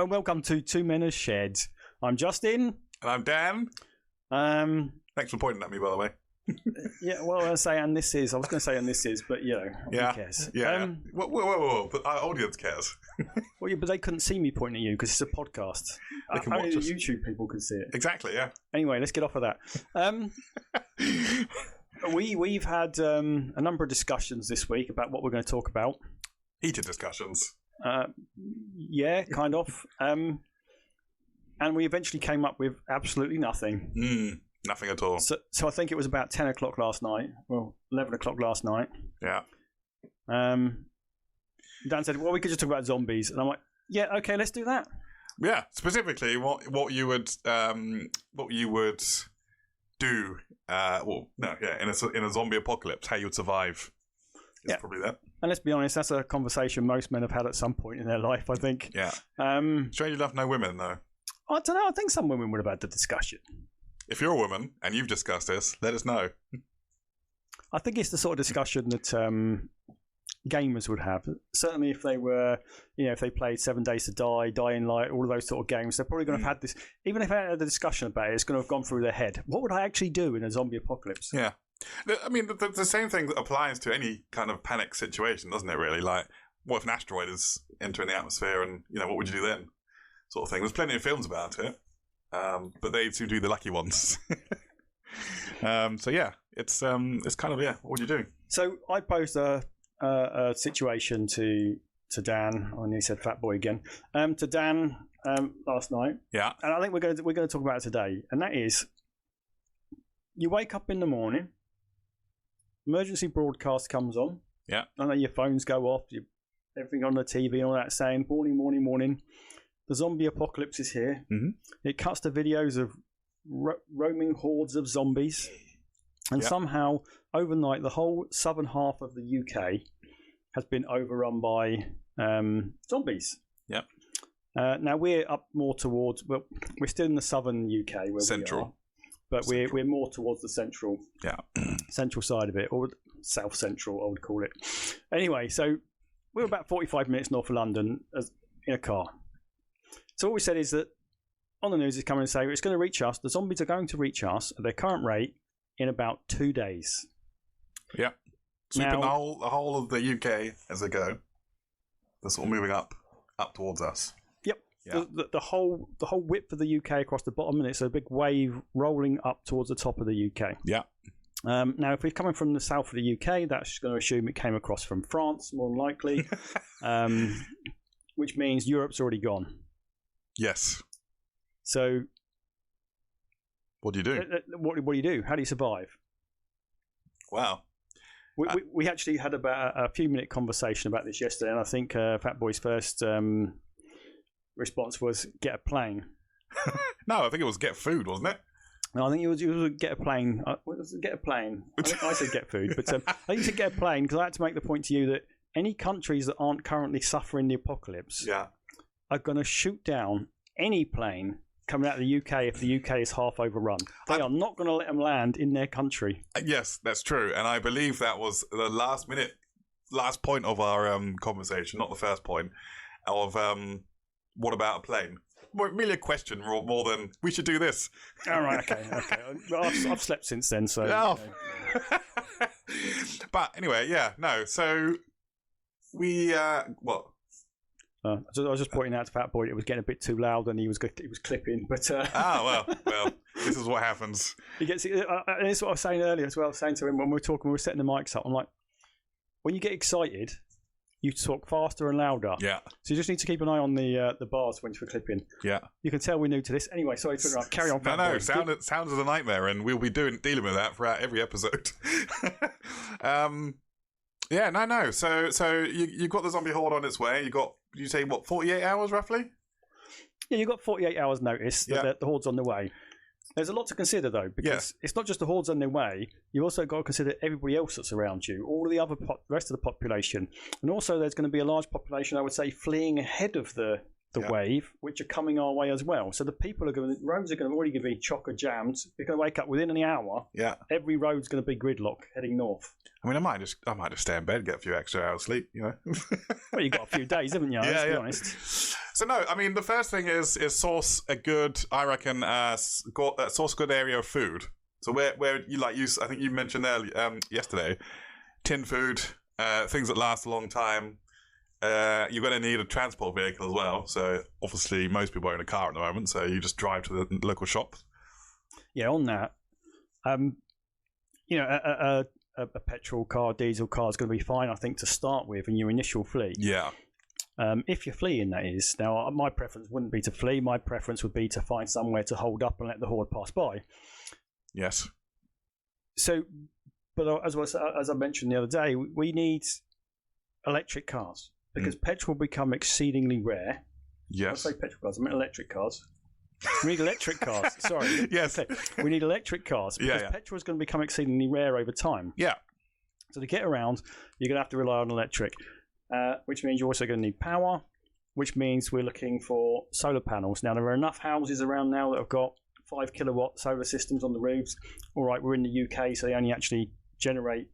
and welcome to Two Men As Shed. I'm Justin. And I'm Dan. Thanks for pointing at me, by the way. Yeah, well, I was going to say, and this is, but, you know, who cares? Yeah. Whoa. But our audience cares. Well, yeah, but they couldn't see me pointing at you because it's a podcast. They can Only watch the us. YouTube people can see it. Exactly, yeah. Anyway, let's get off of that. We've had a number of discussions this week about what we're going to talk about. Heated discussions. Yeah, kind of. And we eventually came up with absolutely nothing. Nothing at all. So I think it was about 10 o'clock last night. Well, 11 o'clock last night. Yeah. Dan said, well, we could just talk about zombies. And I'm like, yeah, okay, let's do that. Yeah, specifically what you would do in a zombie apocalypse, how you would survive is probably that. And let's be honest, that's a conversation most men have had at some point in their life, I think. Yeah. Strangely enough, no women, though. I don't know. I think some women would have had the discussion. If you're a woman and you've discussed this, let us know. I think it's the sort of discussion that gamers would have. Certainly if they were, if they played 7 Days to Die, Dying Light, all of those sort of games, they're probably going to have had this. Even if they had a discussion about it, it's going to have gone through their head. What would I actually do in a zombie apocalypse? Yeah. I mean, the same thing applies to any kind of panic situation, doesn't it, really? Like, what if an asteroid is entering the atmosphere and, what would you do then? Sort of thing. There's plenty of films about it, but they seem to be the lucky ones. So, yeah, it's kind of, what would you do? So I posed a situation to Dan, and he said "fat boy" again. To Dan last night. Yeah. And I think we're going to talk about it today, and that is, you wake up in the morning, emergency broadcast comes on. Yeah. I know your phones go off, everything on the TV and all that saying, morning. The zombie apocalypse is here. Mm-hmm. It cuts to videos of roaming hordes of zombies. And somehow, overnight, the whole southern half of the UK has been overrun by zombies. Yep. Now, we're up more towards... Well, we're still in the southern UK. Where Central. We are, but we're more towards the central side of it, or south central, I would call it. Anyway, so we're about 45 minutes north of London in a car. So what we said is that on the news is coming and say it's going to reach us. The zombies are going to reach us at their current rate in about 2 days. Yeah. Sweeping the whole of the UK as they go. They're sort of moving up towards us. Yep. Yeah. The whole width of the UK across the bottom, and it's a big wave rolling up towards the top of the UK. Yeah. Now, if we're coming from the south of the UK, that's going to assume it came across from France, more than likely, which means Europe's already gone. Yes. So, what do you do? What do you do? How do you survive? Wow. We actually had about a few minute conversation about this yesterday, and I think Fat Boy's first response was get a plane. No, I think it was get food, wasn't it? No, I think it was get a plane. What was it? Get a plane. I said get food, but I think you said get a plane because I had to make the point to you that any countries that aren't currently suffering the apocalypse are going to shoot down any plane coming out of the UK if the UK is half overrun. They are not going to let them land in their country. Yes, that's true. And I believe that was the last point of our conversation, not the first point, of what about a plane? Merely a question more than we should do this. All right, okay. Well, I've slept since then, so... Oh. But anyway, so we... what? I was just pointing out to Fat Boy it was getting a bit too loud and he was clipping, but... well, this is what happens. He gets, and it's what I was saying earlier as well. I was saying to him when we were setting the mics up, I'm like, when you get excited, you talk faster and louder. Yeah. So you just need to keep an eye on the bars when you're clipping. Yeah. You can tell we're new to this. Anyway, sorry to interrupt. Carry on, Fat Boy. Sounds is a nightmare, and we'll be dealing with that throughout every episode. No. So you've got the zombie horde on its way. You say, 48 hours roughly? Yeah, you've got 48 hours notice that the horde's on the way. There's a lot to consider, though, because it's not just the hordes on their way. You've also got to consider everybody else that's around you, all of the other rest of the population. And also there's going to be a large population, I would say, fleeing ahead of the the wave, which are coming our way as well. So the people roads are already going to be chocker jammed. You're going to wake up within an hour. Yeah. Every road's going to be gridlock heading north. I mean, I might just stay in bed, get a few extra hours sleep, you know. Well, you've got a few days, haven't you? Let's be honest. So no, I mean, the first thing is source a good, I reckon, source a good area of food. So where I think you mentioned earlier, yesterday, tin food, things that last a long time. You're going to need a transport vehicle as well. So obviously, most people are in a car at the moment, so you just drive to the local shop. Yeah, on that, a petrol car, diesel car is going to be fine, I think, to start with in your initial fleet. Yeah. If you're fleeing, that is. Now, my preference wouldn't be to flee. My preference would be to find somewhere to hold up and let the horde pass by. Yes. So, but as I mentioned the other day, we need electric cars. Because petrol will become exceedingly rare. Yes. I say petrol cars, I meant electric cars. We need electric cars. Sorry. Yes. Okay. We need electric cars because petrol is going to become exceedingly rare over time. Yeah. So to get around, you're going to have to rely on electric, which means you're also going to need power, which means we're looking for solar panels. Now, there are enough houses around now that have got 5 kilowatt solar systems on the roofs. All right, we're in the UK, so they only actually generate...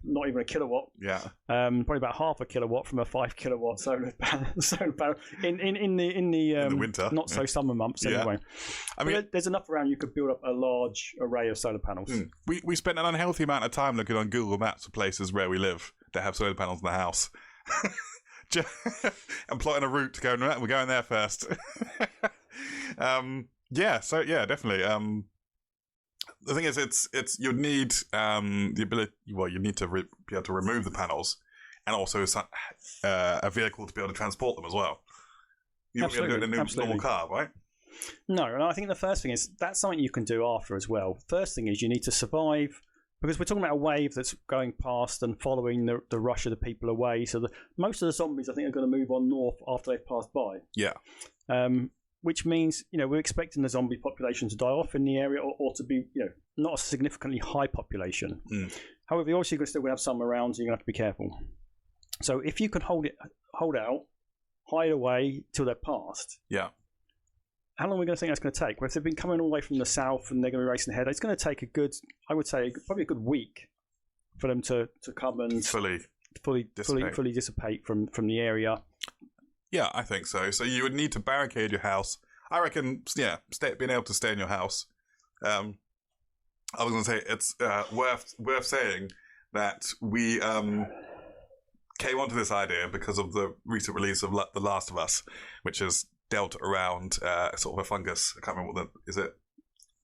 not even a kilowatt. Yeah. Probably about half a kilowatt from a 5 kilowatt solar panel in the winter, not so summer months anyway. I mean, there's enough around you could build up a large array of solar panels. We spent an unhealthy amount of time looking on Google Maps for places where we live that have solar panels in the house. And plotting a route to go. We're going there first. Definitely. The thing is, it's you need the ability. Well, you need to be able to remove the panels, and also a vehicle to be able to transport them as well. You won't be able to do it in a normal car, right? No, and I think the first thing is that's something you can do after as well. First thing is you need to survive, because we're talking about a wave that's going past and following the rush of the people away. So most of the zombies, I think, are going to move on north after they've passed by. Yeah. Which means, we're expecting the zombie population to die off in the area, or to be, not a significantly high population. However, you're still going to have some around, so you're going to have to be careful. So if you can hold out, hide away till they're past. Yeah. How long are we going to think that's going to take? Well, if they've been coming all the way from the south and they're going to be racing ahead, it's going to take probably a good week for them to come and fully dissipate from the area. Yeah, I think so. So you would need to barricade your house. I reckon, being able to stay in your house. I was going to say it's worth saying that we came onto this idea because of the recent release of The Last of Us, which is dealt around sort of a fungus. I can't remember is it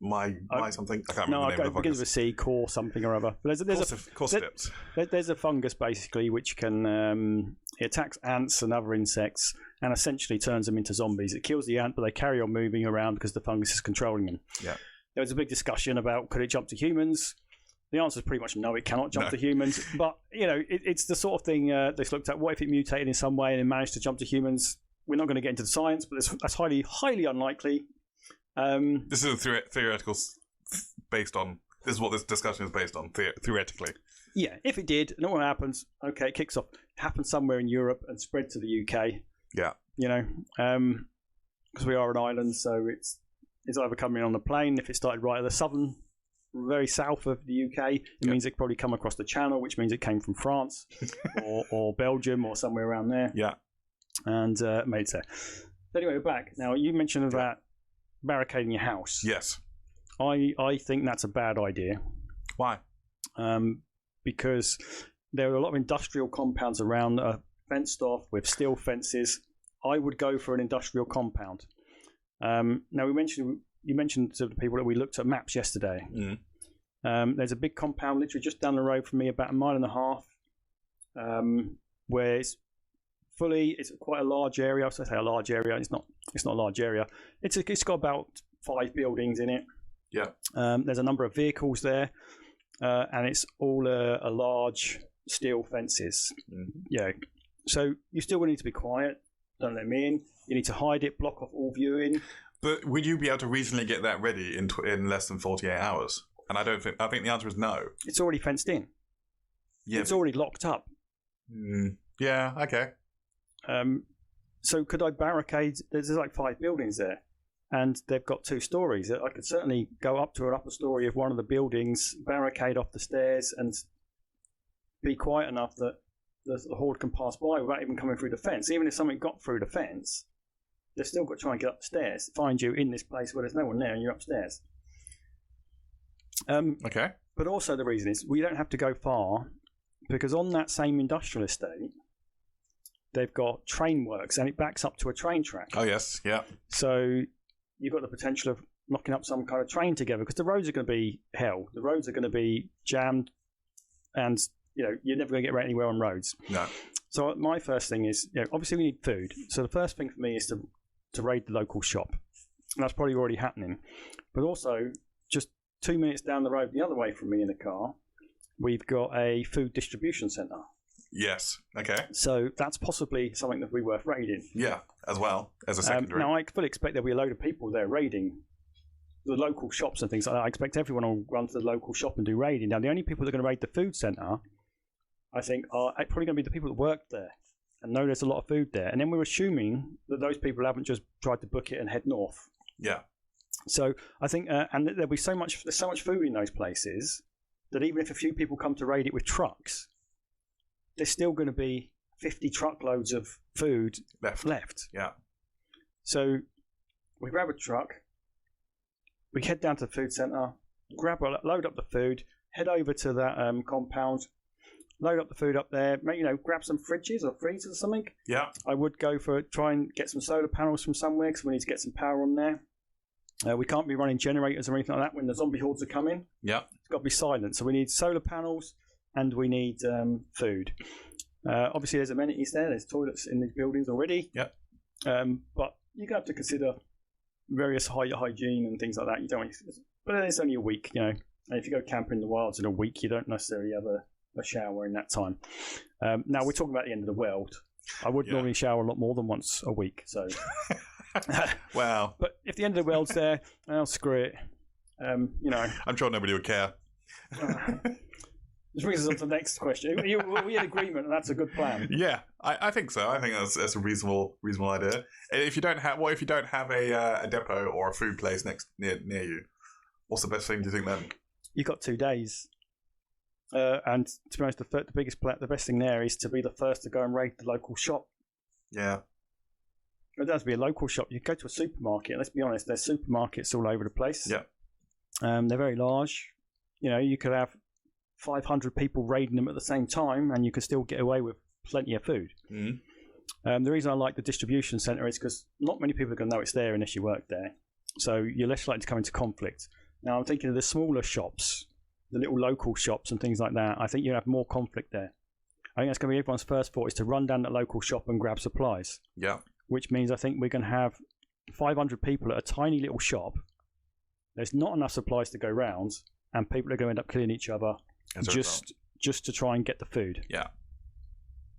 my something? I can't remember the name of the fungus. It begins with a C, core something or other. There's a fungus basically which can it attacks ants and other insects and essentially turns them into zombies. It kills the ant, but they carry on moving around because the fungus is controlling them. Yeah. There was a big discussion about could it jump to humans. The answer is pretty much no, it cannot jump to humans. But, it's the sort of thing that's looked at. What if it mutated in some way and it managed to jump to humans? We're not going to get into the science, but that's highly, highly unlikely. This is a theoretical based on... This is what this discussion is based on, theoretically. Yeah, if it did, and what happens, okay, it kicks off. It happens somewhere in Europe and spread to the UK. Yeah. Because we are an island, so it's either coming on the plane. If it started right at the very south of the UK, it means it probably come across the Channel, which means it came from France or Belgium or somewhere around there. Yeah. And made it there. Anyway, we're back. Now, you mentioned about barricading your house. Yes. I think that's a bad idea. Why? Because there are a lot of industrial compounds around that are fenced off with steel fences. I would go for an industrial compound. Now, you mentioned to the people that we looked at maps yesterday. There's a big compound literally just down the road from me, about 1.5 miles, where it's quite a large area. I say a large area. It's not a large area. It's got about 5 buildings in it. Yeah. There's a number of vehicles there, and it's all a large steel fences. Yeah. So you still need to be quiet. Don't let me in. You need to hide it, block off all viewing. But would you be able to reasonably get that ready in less than 48 hours? And I think the answer is no. It's already fenced in. Yeah. It's already locked up. Yeah. Okay. So could I barricade? There's like 5 buildings there, and they've got 2 stories. I could certainly go up to an upper story of one of the buildings, barricade off the stairs, and be quiet enough that the horde can pass by without even coming through the fence. Even if something got through the fence, they've still got to try and get up the stairs, find you in this place where there's no one there and you're upstairs. Okay. But also the reason is we don't have to go far, because on that same industrial estate, they've got train works and it backs up to a train track. Oh, yes. Yeah. So you've got the potential of knocking up some kind of train together, because the roads are going to be hell. The roads are going to be jammed, and you're never going to get anywhere on roads. No. So my first thing is, obviously we need food. So the first thing for me is to raid the local shop. And that's probably already happening. But also, just 2 minutes down the road the other way from me in the car, we've got a food distribution centre. Yes. Okay. So that's possibly something that would be worth raiding. Yeah, as well as a secondary. Now, I fully expect there'll be a load of people there raiding the local shops and things like that. I expect everyone will run to the local shop and do raiding. Now, the only people that are going to raid the food centre, I think, are probably going to be the people that work there and know there's a lot of food there. And then we're assuming that those people haven't just tried to book it and head north. Yeah. So I think, and there'll be there's so much food in those places that even if a few people come to raid it with trucks, there's still going to be 50 truckloads of food left. Yeah. So we grab a truck, we head down to the food centre, load up the food, head over to that compound, load up the food up there, grab some fridges or freezers or something. Yeah. I would try and get some solar panels from somewhere, because we need to get some power on there. We can't be running generators or anything like that when the zombie hordes are coming. Yeah. It's got to be silent. So we need solar panels and we need food. Obviously, there's amenities there. There's toilets in these buildings already. Yeah. But you're going to have to consider various hygiene and things like that. You don't want but it's only a week, And if you go camping in the wilds in a week, you don't necessarily have a shower in that time. Now, we're talking about the end of the world. I would normally shower a lot more than once a week. So, wow. But if the end of the world's there, I'll screw it. I'm sure nobody would care. Which brings us on to the next question. Are we in agreement, and that's a good plan? Yeah, I think so. I think that's a reasonable idea. If you don't have, what if you don't have a depot or a food place near you? What's the best thing do you think then? You've got 2 days, and to be honest, the best thing there is to be the first to go and raid the local shop. Yeah. It does be a local shop. You go to a supermarket. Let's be honest, there's supermarkets all over the place. Yeah. They're very large. You could have 500 people raiding them at the same time, and you could still get away with plenty of food. Mm-hmm. The reason I like the distribution centre is because not many people are going to know it's there unless you work there. So you're less likely to come into conflict. Now, I'm thinking of the smaller shops, the little local shops and things like that. I think you have more conflict there. I think that's going to be everyone's first thought, is to run down that local shop and grab supplies. Yeah. Which means I think we're going to have 500 people at a tiny little shop. There's not enough supplies to go round, and people are going to end up killing each other just to try and get the food. Yeah.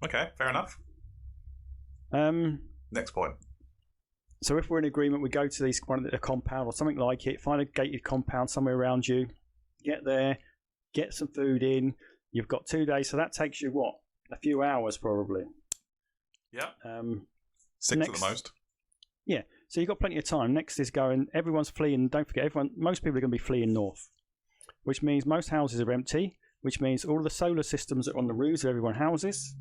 Okay, fair enough. Next point. So if we're in agreement, we go to a compound or something like it, find a gated compound somewhere around you, get there, get some food in. You've got 2 days, so that takes you, what, a few hours probably. Yeah. 6 at the most. Yeah, so you've got plenty of time. Next is everyone's fleeing. Don't forget, most people are going to be fleeing north, which means most houses are empty, which means all of the solar systems are on the roofs of everyone's houses.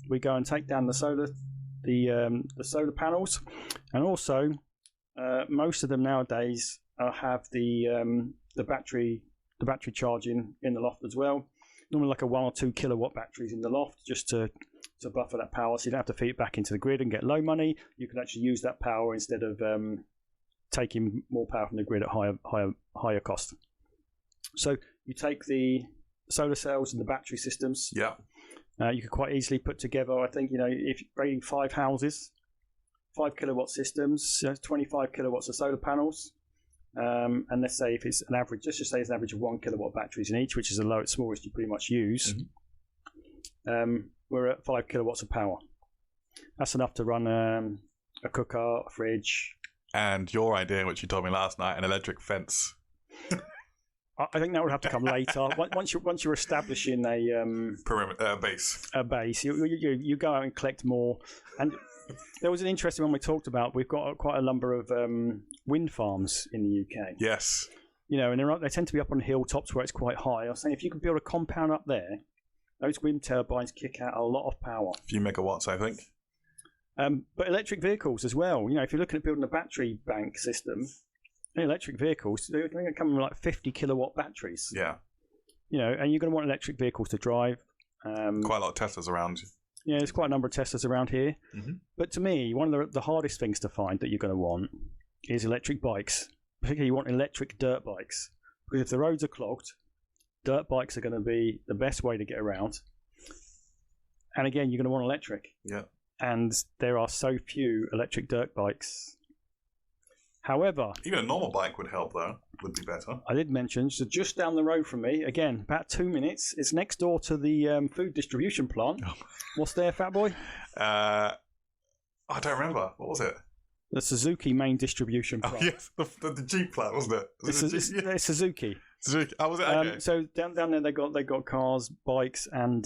We go and take down the solar panels, and also most of them nowadays have the battery charging in the loft as well. Normally like a 1 or 2 kilowatt batteries in the loft, just to buffer that power, so you don't have to feed it back into the grid and get low money. You can actually use that power instead of taking more power from the grid at higher cost. So you take the solar cells and the battery systems. Yeah. You could quite easily put together, I think, if you're rating 5 houses, 5 kilowatt systems, 25 kilowatts of solar panels. And let's say if it's an average, let's just say it's an average of 1 kilowatt batteries in each, which is the smallest you pretty much use. Mm-hmm. We're at 5 kilowatts of power. That's enough to run a cooker, a fridge. And your idea, which you told me last night, an electric fence. I think that would have to come later. Once you're establishing a perimeter base, you go out and collect more. And There was an interesting one we talked about. We've got quite a number of wind farms in the UK. Yes. You know, and they tend to be up on hilltops where it's quite high. I was saying if you can build a compound up there, those wind turbines kick out a lot of power. A few megawatts, I think. But electric vehicles as well. You know, if you're looking at building a battery bank system, electric vehicles, they're going to come with like 50 kilowatt batteries. Yeah. You know, and you're going to want electric vehicles to drive. Quite a lot of Teslas around. Yeah, there's quite a number of Teslas around here. Mm-hmm. But to me, one of the hardest things to find that you're going to want is electric bikes. Particularly, you want electric dirt bikes. Because if the roads are clogged, dirt bikes are going to be the best way to get around. And again, you're going to want electric. Yeah. And there are so few electric dirt bikes. However, even a normal bike would help, though. Would be better. I did mention, so just down the road from me, again, about 2 minutes. It's next door to the food distribution plant. What's there, Fat Boy? I don't remember. What was it? The Suzuki main distribution plant. Oh, yes, the Jeep plant, wasn't it? It's Suzuki. Suzuki. Oh, was it? Okay. So down there, they got cars, bikes, and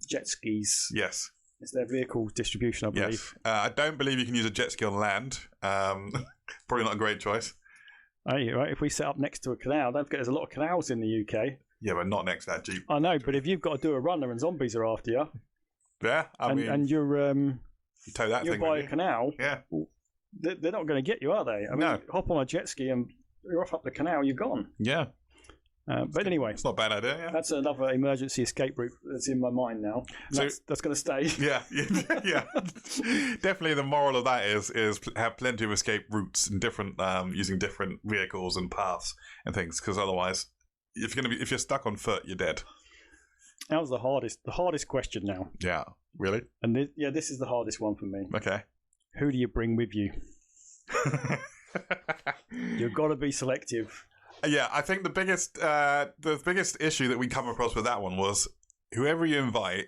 jet skis. Yes. It's their vehicle distribution, I believe. Yes. I don't believe you can use a jet ski on land. Probably not a great choice. Right? If we set up next to a canal, don't forget there's a lot of canals in the UK. Yeah, but not next to that Jeep. I know, but if you've got to do a runner and zombies are after you, yeah, and you're you tow that you're thing by with a canal, yeah, they're not going to get you, are they? I mean, no. Hop on a jet ski and you're off up the canal, you're gone. Yeah. But anyway, it's not a bad idea. Yeah. That's another emergency escape route that's in my mind now. So, that's going to stay. Yeah, yeah. Definitely, the moral of that is have plenty of escape routes and different using different vehicles and paths and things. Because otherwise, if you're stuck on foot, you're dead. That was the hardest question now. Yeah, really. And this is the hardest one for me. Okay. Who do you bring with you? You've got to be selective. Yeah, I think the biggest issue that we come across with that one was whoever you invite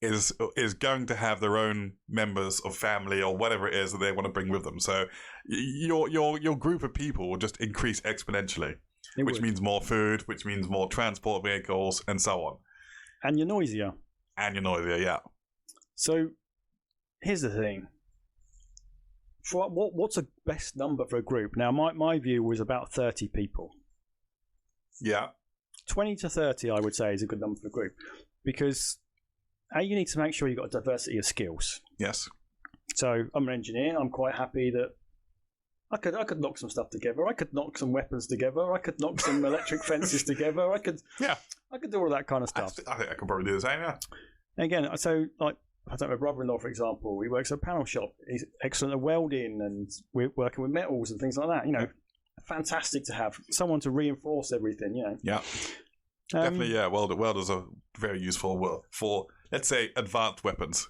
is going to have their own members of family or whatever it is that they want to bring with them. So your group of people will just increase exponentially, which means more food, which means more transport vehicles, and so on. And you're noisier. Yeah. So here's the thing. What's a best number for a group? Now, my view was about 30 people. Yeah. 20 to 30, I would say, is a good number for a group. Because, you need to make sure you've got a diversity of skills. Yes. So, I'm an engineer. I'm quite happy that I could knock some stuff together. I could knock some weapons together. I could knock some electric fences together. I could do all that kind of stuff. I think I could probably do the same, yeah. Again, so, like, I don't know, my brother-in-law, for example, he works at a panel shop. He's excellent at welding and we're working with metals and things like that. You know, fantastic to have someone to reinforce everything, you know. Yeah. Definitely, yeah. Welders are very useful for, let's say, advanced weapons.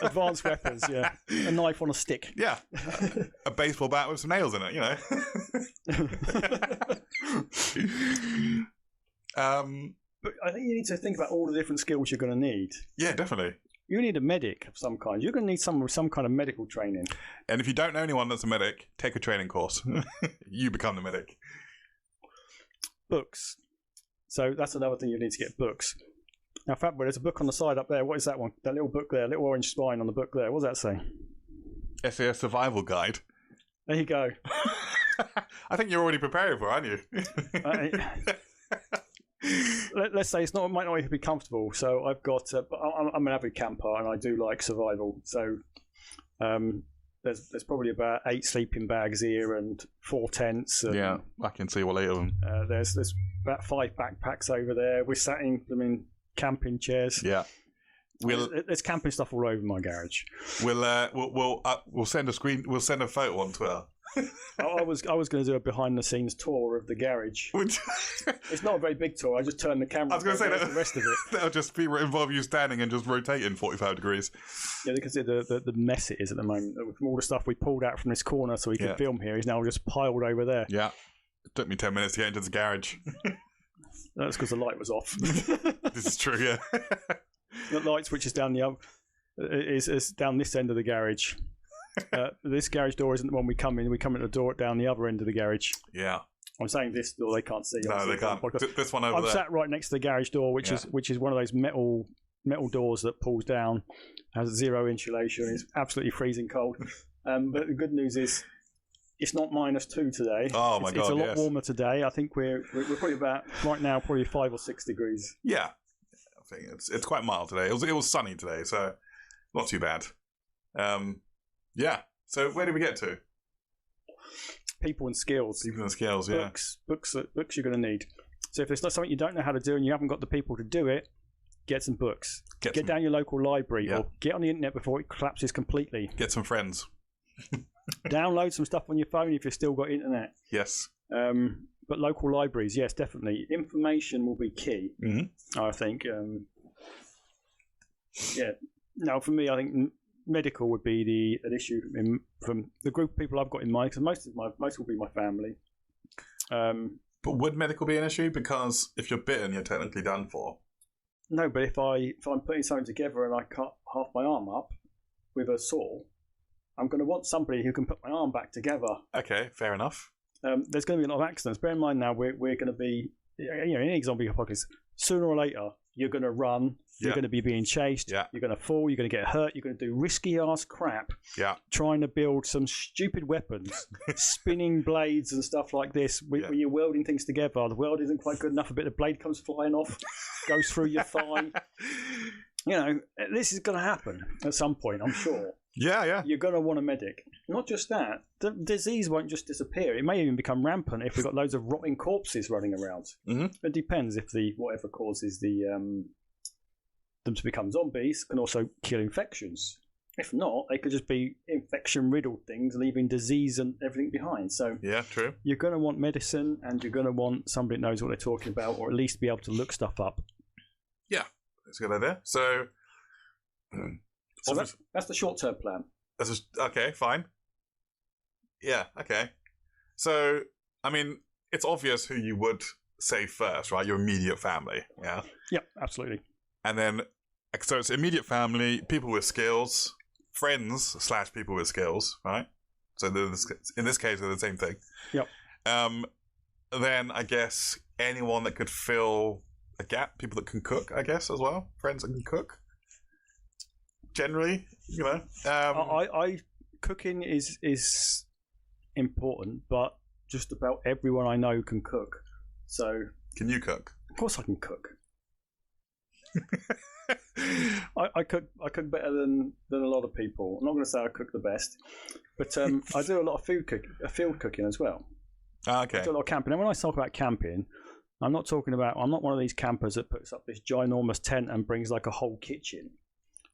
Advanced weapons, yeah. A knife on a stick. Yeah. A baseball bat with some nails in it, you know. But I think you need to think about all the different skills you're going to need. Yeah, definitely. You need a medic of some kind. You're going to need someone with some kind of medical training. And if you don't know anyone that's a medic, take a training course. You become the medic. Books. So that's another thing you need to get, books. Now, Fatboy, there's a book on the side up there. What is that one? That little book there, little orange spine on the book there. What does that say? SAS Survival Guide. There you go. I think you're already preparing for it, aren't you? Let's say it might not even be comfortable. So I've got, I'm an avid camper and I do like survival. So there's probably about 8 sleeping bags here and 4 tents. And, yeah, I can see all 8 of them. There's about 5 backpacks over there. We're sat in, camping chairs. Yeah. There's camping stuff all over my garage. We'll send a screen. We'll send a photo on Twitter. I was going to do a behind the scenes tour of the garage. It's not a very big tour. I just turn the camera. I was going to say the rest of it. That'll just involve you standing and just rotating 45 degrees. Yeah, because the mess it is at the moment. From all the stuff we pulled out from this corner so we could film here is now just piled over there. Yeah, it took me 10 minutes to get into the garage. That's because the light was off. This is true. Yeah, the light switch is down is down this end of the garage. This garage door isn't the one we come in. We come in the door down the other end of the garage. Yeah. I'm saying this door, they can't see. No, they can't. This one over I'm there. sat right next to the garage door, which is one of those metal metal doors that pulls down, has zero insulation, it's absolutely freezing cold. But the good news is it's not -2 today. Oh my God! It's a lot warmer today. I think we're probably about right now probably 5 or 6 degrees. Yeah, I think it's quite mild today. It was sunny today, so not too bad. Yeah. So where did we get to? People and skills. People and skills. Yeah. Books you're going to need. So if there's not something you don't know how to do and you haven't got the people to do it, get some books. Get down your local library or get on the internet before it collapses completely. Get some friends. Download some stuff on your phone if you've still got internet. Yes. But local libraries, yes, definitely. Information will be key, I think. Now, for me, I think medical would be an issue from the group of people I've got in mind, because most will be my family. But would medical be an issue? Because if you're bitten, you're technically done for. No, but if I'm putting something together and I cut half my arm up with a saw, I'm going to want somebody who can put my arm back together. Okay, fair enough. There's going to be a lot of accidents. Bear in mind now, we're going to be, in any zombie apocalypse, sooner or later, you're going to run, you're going to be being chased, you're going to fall, you're going to get hurt, you're going to do risky-ass crap, trying to build some stupid weapons, spinning blades and stuff like this, when you're welding things together. The weld isn't quite good enough, a bit of blade comes flying off, goes through your thigh. This is going to happen at some point, I'm sure. Yeah. You're going to want a medic. Not just that, the disease won't just disappear. It may even become rampant if we've got loads of rotting corpses running around. It depends if whatever causes them to become zombies can also kill infections. If not, they could just be infection-riddled things, leaving disease and everything behind. So yeah, true. You're going to want medicine, and you're going to want somebody that knows what they're talking about, or at least be able to look stuff up. Yeah, that's a good idea. So that's the short-term plan. Okay, fine. Yeah, okay. So, I mean, it's obvious who you would save first, right? Your immediate family, yeah? Yep, absolutely. And then, so it's immediate family, people with skills, friends / people with skills, right? So in this case, they're the same thing. Yep. Then I guess anyone that could fill a gap, people that can cook, I guess, as well. Friends that can cook. Generally, cooking is important, but just about everyone I know can cook. So, can you cook? Of course, I can cook. I cook better than a lot of people. I'm not going to say I cook the best, but I do a lot of field cooking as well. Okay. I do a lot of camping, and when I talk about camping, I'm not one of these campers that puts up this ginormous tent and brings like a whole kitchen.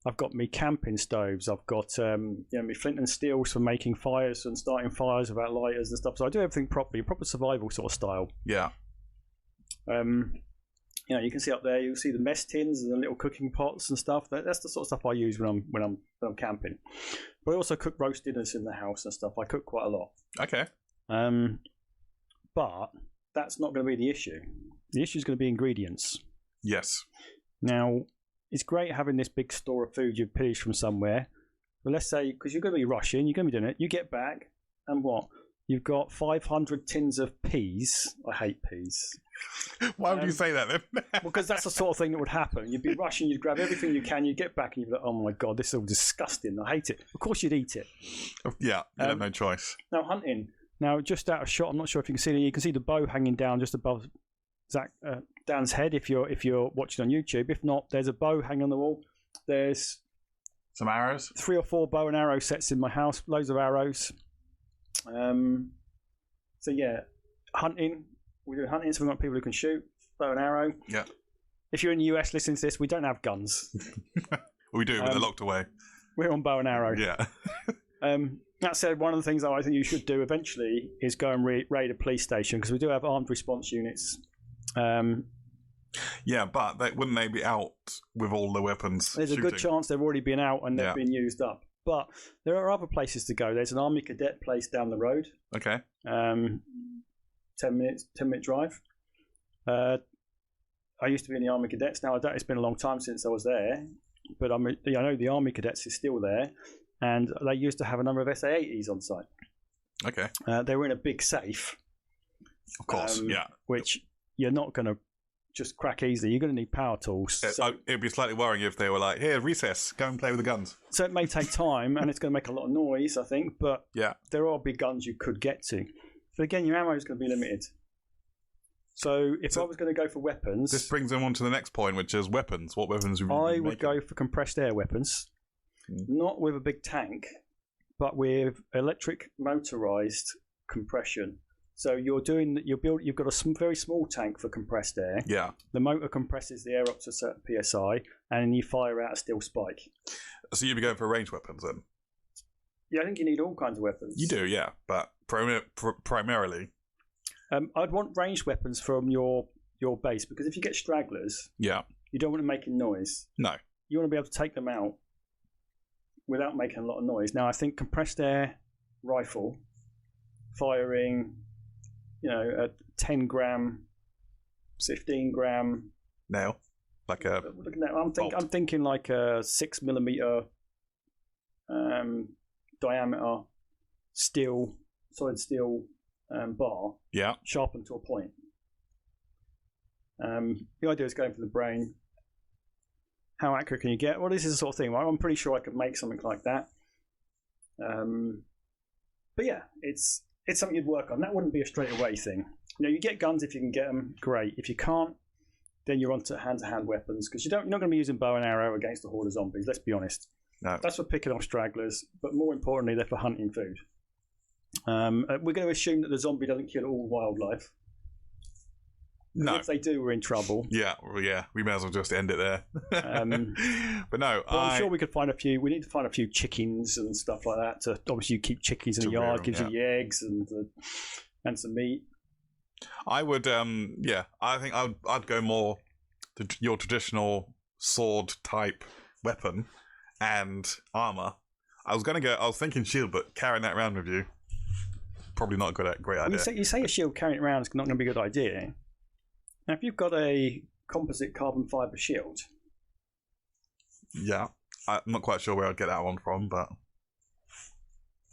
I've got me camping stoves. I've got me flint and steels for making fires and starting fires without lighters and stuff. So I do everything properly, proper survival sort of style. Yeah. You can see up there. You'll see the mess tins and the little cooking pots and stuff. That's the sort of stuff I use when I'm camping. But I also cook roast dinners in the house and stuff. I cook quite a lot. Okay. But that's not going to be the issue. The issue is going to be ingredients. Yes. Now, it's great having this big store of food you've pillaged from somewhere. But let's say, because you're going to be rushing, you're going to be doing it, you get back, and what? You've got 500 tins of peas. I hate peas. Why would you say that then? Because that's the sort of thing that would happen. You'd be rushing, you'd grab everything you can, you'd get back, and you'd be like, oh my God, this is all disgusting. I hate it. Of course you'd eat it. Yeah, you have no choice. Now, hunting. Now, just out of shot, I'm not sure if you can see the bow hanging down just above Dan's head if you're watching on YouTube. If not, there's a bow hanging on the wall. There's some arrows. 3 or 4 bow and arrow sets in my house. Loads of arrows. So yeah, hunting. We do hunting, so we want people who can shoot bow and arrow. Yeah. If you're in the US listening to this, we don't have guns. We do, but they're locked away. We're on bow and arrow. Yeah. That said, one of the things that I think you should do eventually is go and raid a police station, because we do have armed response units. Yeah, but wouldn't they be out with all the weapons? There's shooting? A good chance they've already been out and they've been used up. But there are other places to go. There's an Army Cadet place down the road. Okay. 10-minute drive. I used to be in the Army Cadets. Now it's been a long time since I was there, but I know the Army Cadets is still there, and they used to have a number of SA-80s on site. Okay. They were in a big safe. Of course, yeah. Which you're not going to just crack easily. You're going to need power tools. It'd be slightly worrying if they were like, here, recess, go and play with the guns. So it may take time, and it's going to make a lot of noise, I think, but there are big guns you could get to. But again, your ammo is going to be limited. So if I was going to go for weapons... This brings them on to the next point, which is weapons. What weapons would you I would go for compressed air weapons. Not with a big tank, but with electric motorized compression. So you've got a very small tank for compressed air. Yeah. The motor compresses the air up to a certain PSI, and you fire out a steel spike. So you'd be going for ranged weapons then? Yeah, I think you need all kinds of weapons. You do, yeah, but primarily... I'd want ranged weapons from your base, because if you get stragglers, you don't want them making noise. No. You want to be able to take them out without making a lot of noise. Now, I think compressed air rifle firing, a 10 gram, 15 gram nail, like a. I'm thinking like a 6mm diameter solid steel bar, sharpened to a point. The idea is going for the brain. How accurate can you get? Well, this is the sort of thing. I'm pretty sure I could make something like that. But yeah, it's something you'd work on. That wouldn't be a straight away thing. You get guns if you can get them, great. If you can't, then you're on to hand-to-hand weapons, because you're not going to be using bow and arrow against a horde of zombies. Let's be honest. No. That's for picking off stragglers, but more importantly, they're for hunting food. We're going to assume that the zombie doesn't kill all wildlife. No. If they do, we're in trouble. Yeah, we may as well just end it there. But no, I'm sure we could find a few. We need to find a few chickens and stuff like that. To obviously, you keep chickens in the yard, gives you the eggs and some meat. I would, I think I'd go more to your traditional sword type weapon and armor. I was thinking shield, but carrying that around with you, probably not a great idea. You say a shield carrying it around is not going to be a good idea. Now, if you've got a composite carbon fibre shield... Yeah, I'm not quite sure where I'd get that one from, but... Well,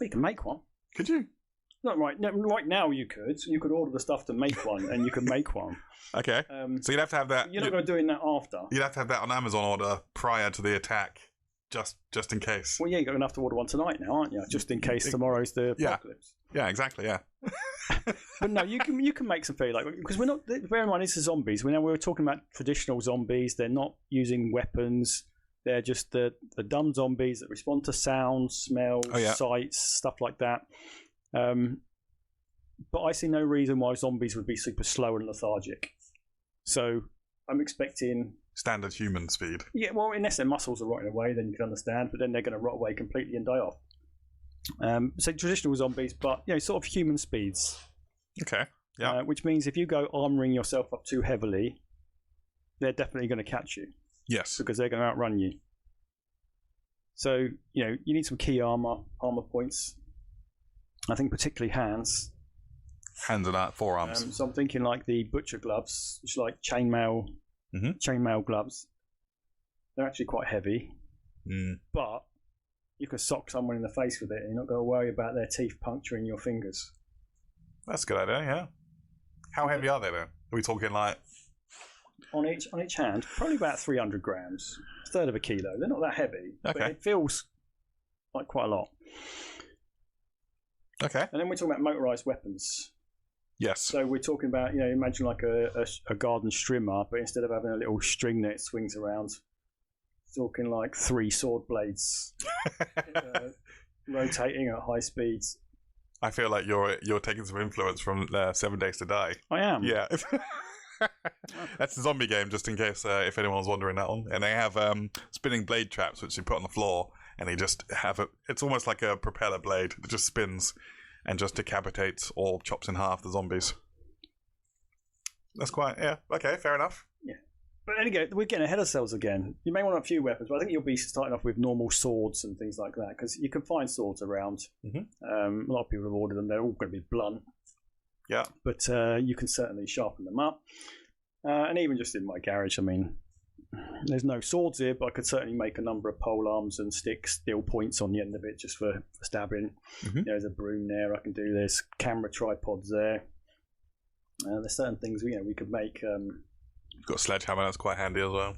you can make one. Could you? Not right. No, right now you could. You could order the stuff to make one, and you can make one. Okay. So you'd have to have that... You're not going to do that after. You'd have to have that on Amazon order prior to the attack, just in case. Well, yeah, you've got enough to order one tonight now, aren't you? Just in case tomorrow's the apocalypse. Yeah, exactly, yeah. But no, you can make some fairly because we're not. Bear in mind, this is zombies. We were talking about traditional zombies. They're not using weapons. They're just the dumb zombies that respond to sounds, smells, sights, stuff like that. But I see no reason why zombies would be super slow and lethargic. So I'm expecting standard human speed. Yeah, well, unless their muscles are rotting away, then you can understand. But then they're going to rot away completely and die off. So traditional zombies, but sort of human speeds. Okay. Yeah. Which means if you go armoring yourself up too heavily, they're definitely going to catch you. Yes. Because they're going to outrun you. So you need some key armor points. I think particularly hands. Hands and forearms. So I'm thinking like the butcher gloves, which are like chainmail gloves. They're actually quite heavy, but you can sock someone in the face with it, and you're not going to worry about their teeth puncturing your fingers. That's a good idea. Yeah. How heavy are they then? Are we talking like on each hand? Probably about 300 grams, a third of a kilo. They're not that heavy, but it feels like quite a lot. Okay. And then we're talking about motorized weapons. Yes. So we're talking about, imagine like a garden strimmer, but instead of having a little string that it swings around, talking like 3 sword blades rotating at high speeds. I feel like you're taking some influence from 7 Days to Die. I am. Yeah. That's the zombie game, just in case if anyone's wondering that one. And they have spinning blade traps, which you put on the floor, and they just have it's almost like a propeller blade that just spins and just decapitates or chops in half the zombies. That's quite, okay, fair enough. Yeah. But anyway, we're getting ahead of ourselves again. You may want a few weapons, but I think you'll be starting off with normal swords and things like that, because you can find swords around. Mm-hmm. A lot of people have ordered them. They're all going to be blunt. Yeah. But you can certainly sharpen them up. And even just in my garage, I mean, there's no swords here, but I could certainly make a number of pole arms and stick steel points on the end of it just for stabbing. Mm-hmm. There's a broom there I can do. There's camera tripods there. There's certain things we could make You've got a sledgehammer, that's quite handy as well.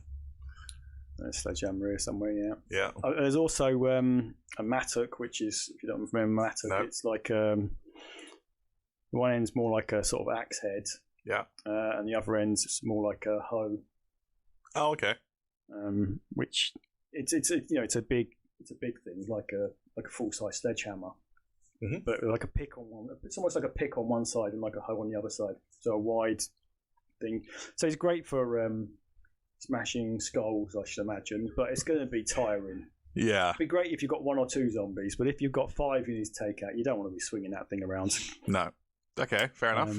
There's a sledgehammer here somewhere, yeah. Yeah. There's also a mattock, which is, if you don't remember mattock, it's like one end's more like a sort of axe head. Yeah. And the other end's more like a hoe. Oh, okay. Which it's a big thing, like a full size sledgehammer, but like a pick on one. It's almost like a pick on one side and like a hoe on the other side. So a wide thing. So it's great for smashing skulls, I should imagine, but it's going to be tiring. Yeah. It'd be great if you've got 1 or 2 zombies, but if you've got 5 you need to take out, you don't want to be swinging that thing around. No. Okay, fair enough.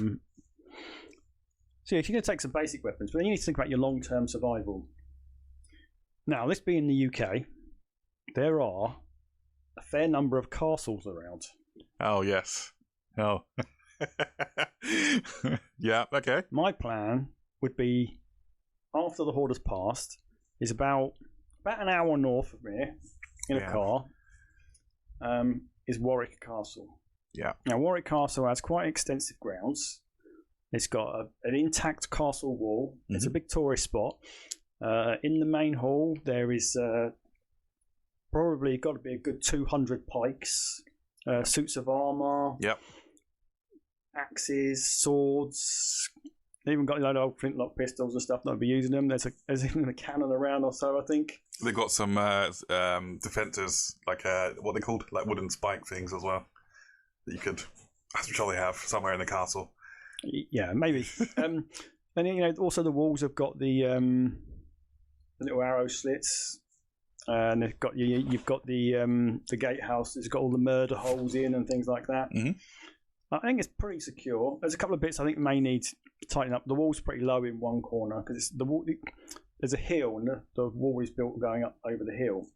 So if you're going to take some basic weapons, but then you need to think about your long-term survival. Now, this being the UK, there are a fair number of castles around. Oh, yes. Oh. Yeah, okay. My plan would be, after the horde has passed, is about an hour north of here, in a car, is Warwick Castle. Yeah. Now, Warwick Castle has quite extensive grounds. It's got an intact castle wall. It's a big tourist spot. In the main hall, there is probably got to be a good 200 pikes, suits of armour, axes, swords. They even got a load of old flintlock pistols and stuff that would be using them. There's even a cannon around or so, I think. They've got some defences, like what they called, like wooden spike things as well, that you could, I'm sure they have somewhere in the castle. Yeah, maybe. And also the walls have got the little arrow slits, and they've got you've got the gatehouse. It's got all the murder holes in and things like that. I think it's pretty secure. There's a couple of bits I think may need tighten up. The wall's pretty low in one corner because there's a hill and the wall is built going up over the hill.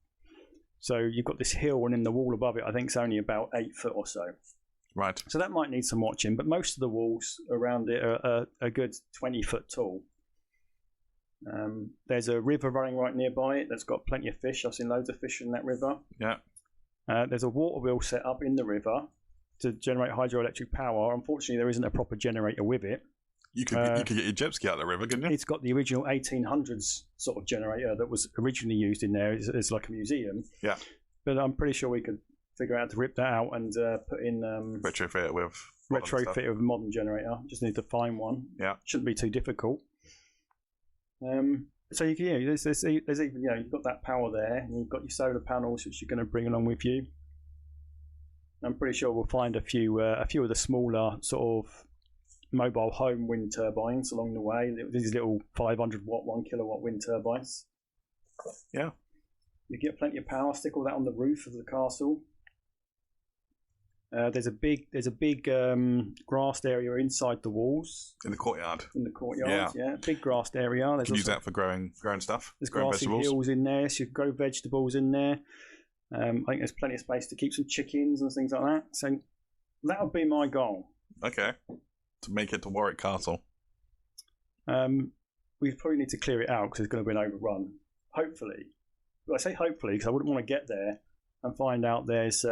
So you've got this hill and then the wall above it I think is only about 8 foot or so. Right. So that might need some watching, but most of the walls around it are a good 20 foot tall. There's a river running right nearby it that's got plenty of fish. I've seen loads of fish in that river. Yeah. There's a water wheel set up in the river to generate hydroelectric power. Unfortunately, there isn't a proper generator with it. You could get your jet ski out of the river, couldn't you? It's got the original 1800s sort of generator that was originally used in there. It's like a museum. Yeah. But I'm pretty sure we could figure out to rip that out and put in... retrofit it with... Retrofit it with a modern generator. Just need to find one. Yeah. Shouldn't be too difficult. So there's even you've got that power there, and you've got your solar panels which you're going to bring along with you. I'm pretty sure we'll find a few of the smaller sort of mobile home wind turbines along the way. These little 500 watt, 1 kilowatt wind turbines. Yeah, you get plenty of power. Stick all that on the roof of the castle. There's a big grassed area inside the walls. In the courtyard. Yeah. Big grassed area. You can use that for growing stuff. There's grassy hills in there, so you can grow vegetables in there. I think there's plenty of space to keep some chickens and things like that. So that would be my goal. Okay. To make it to Warwick Castle. We probably need to clear it out because it's going to be an overrun. Hopefully. I say hopefully because I wouldn't want to get there and find out there's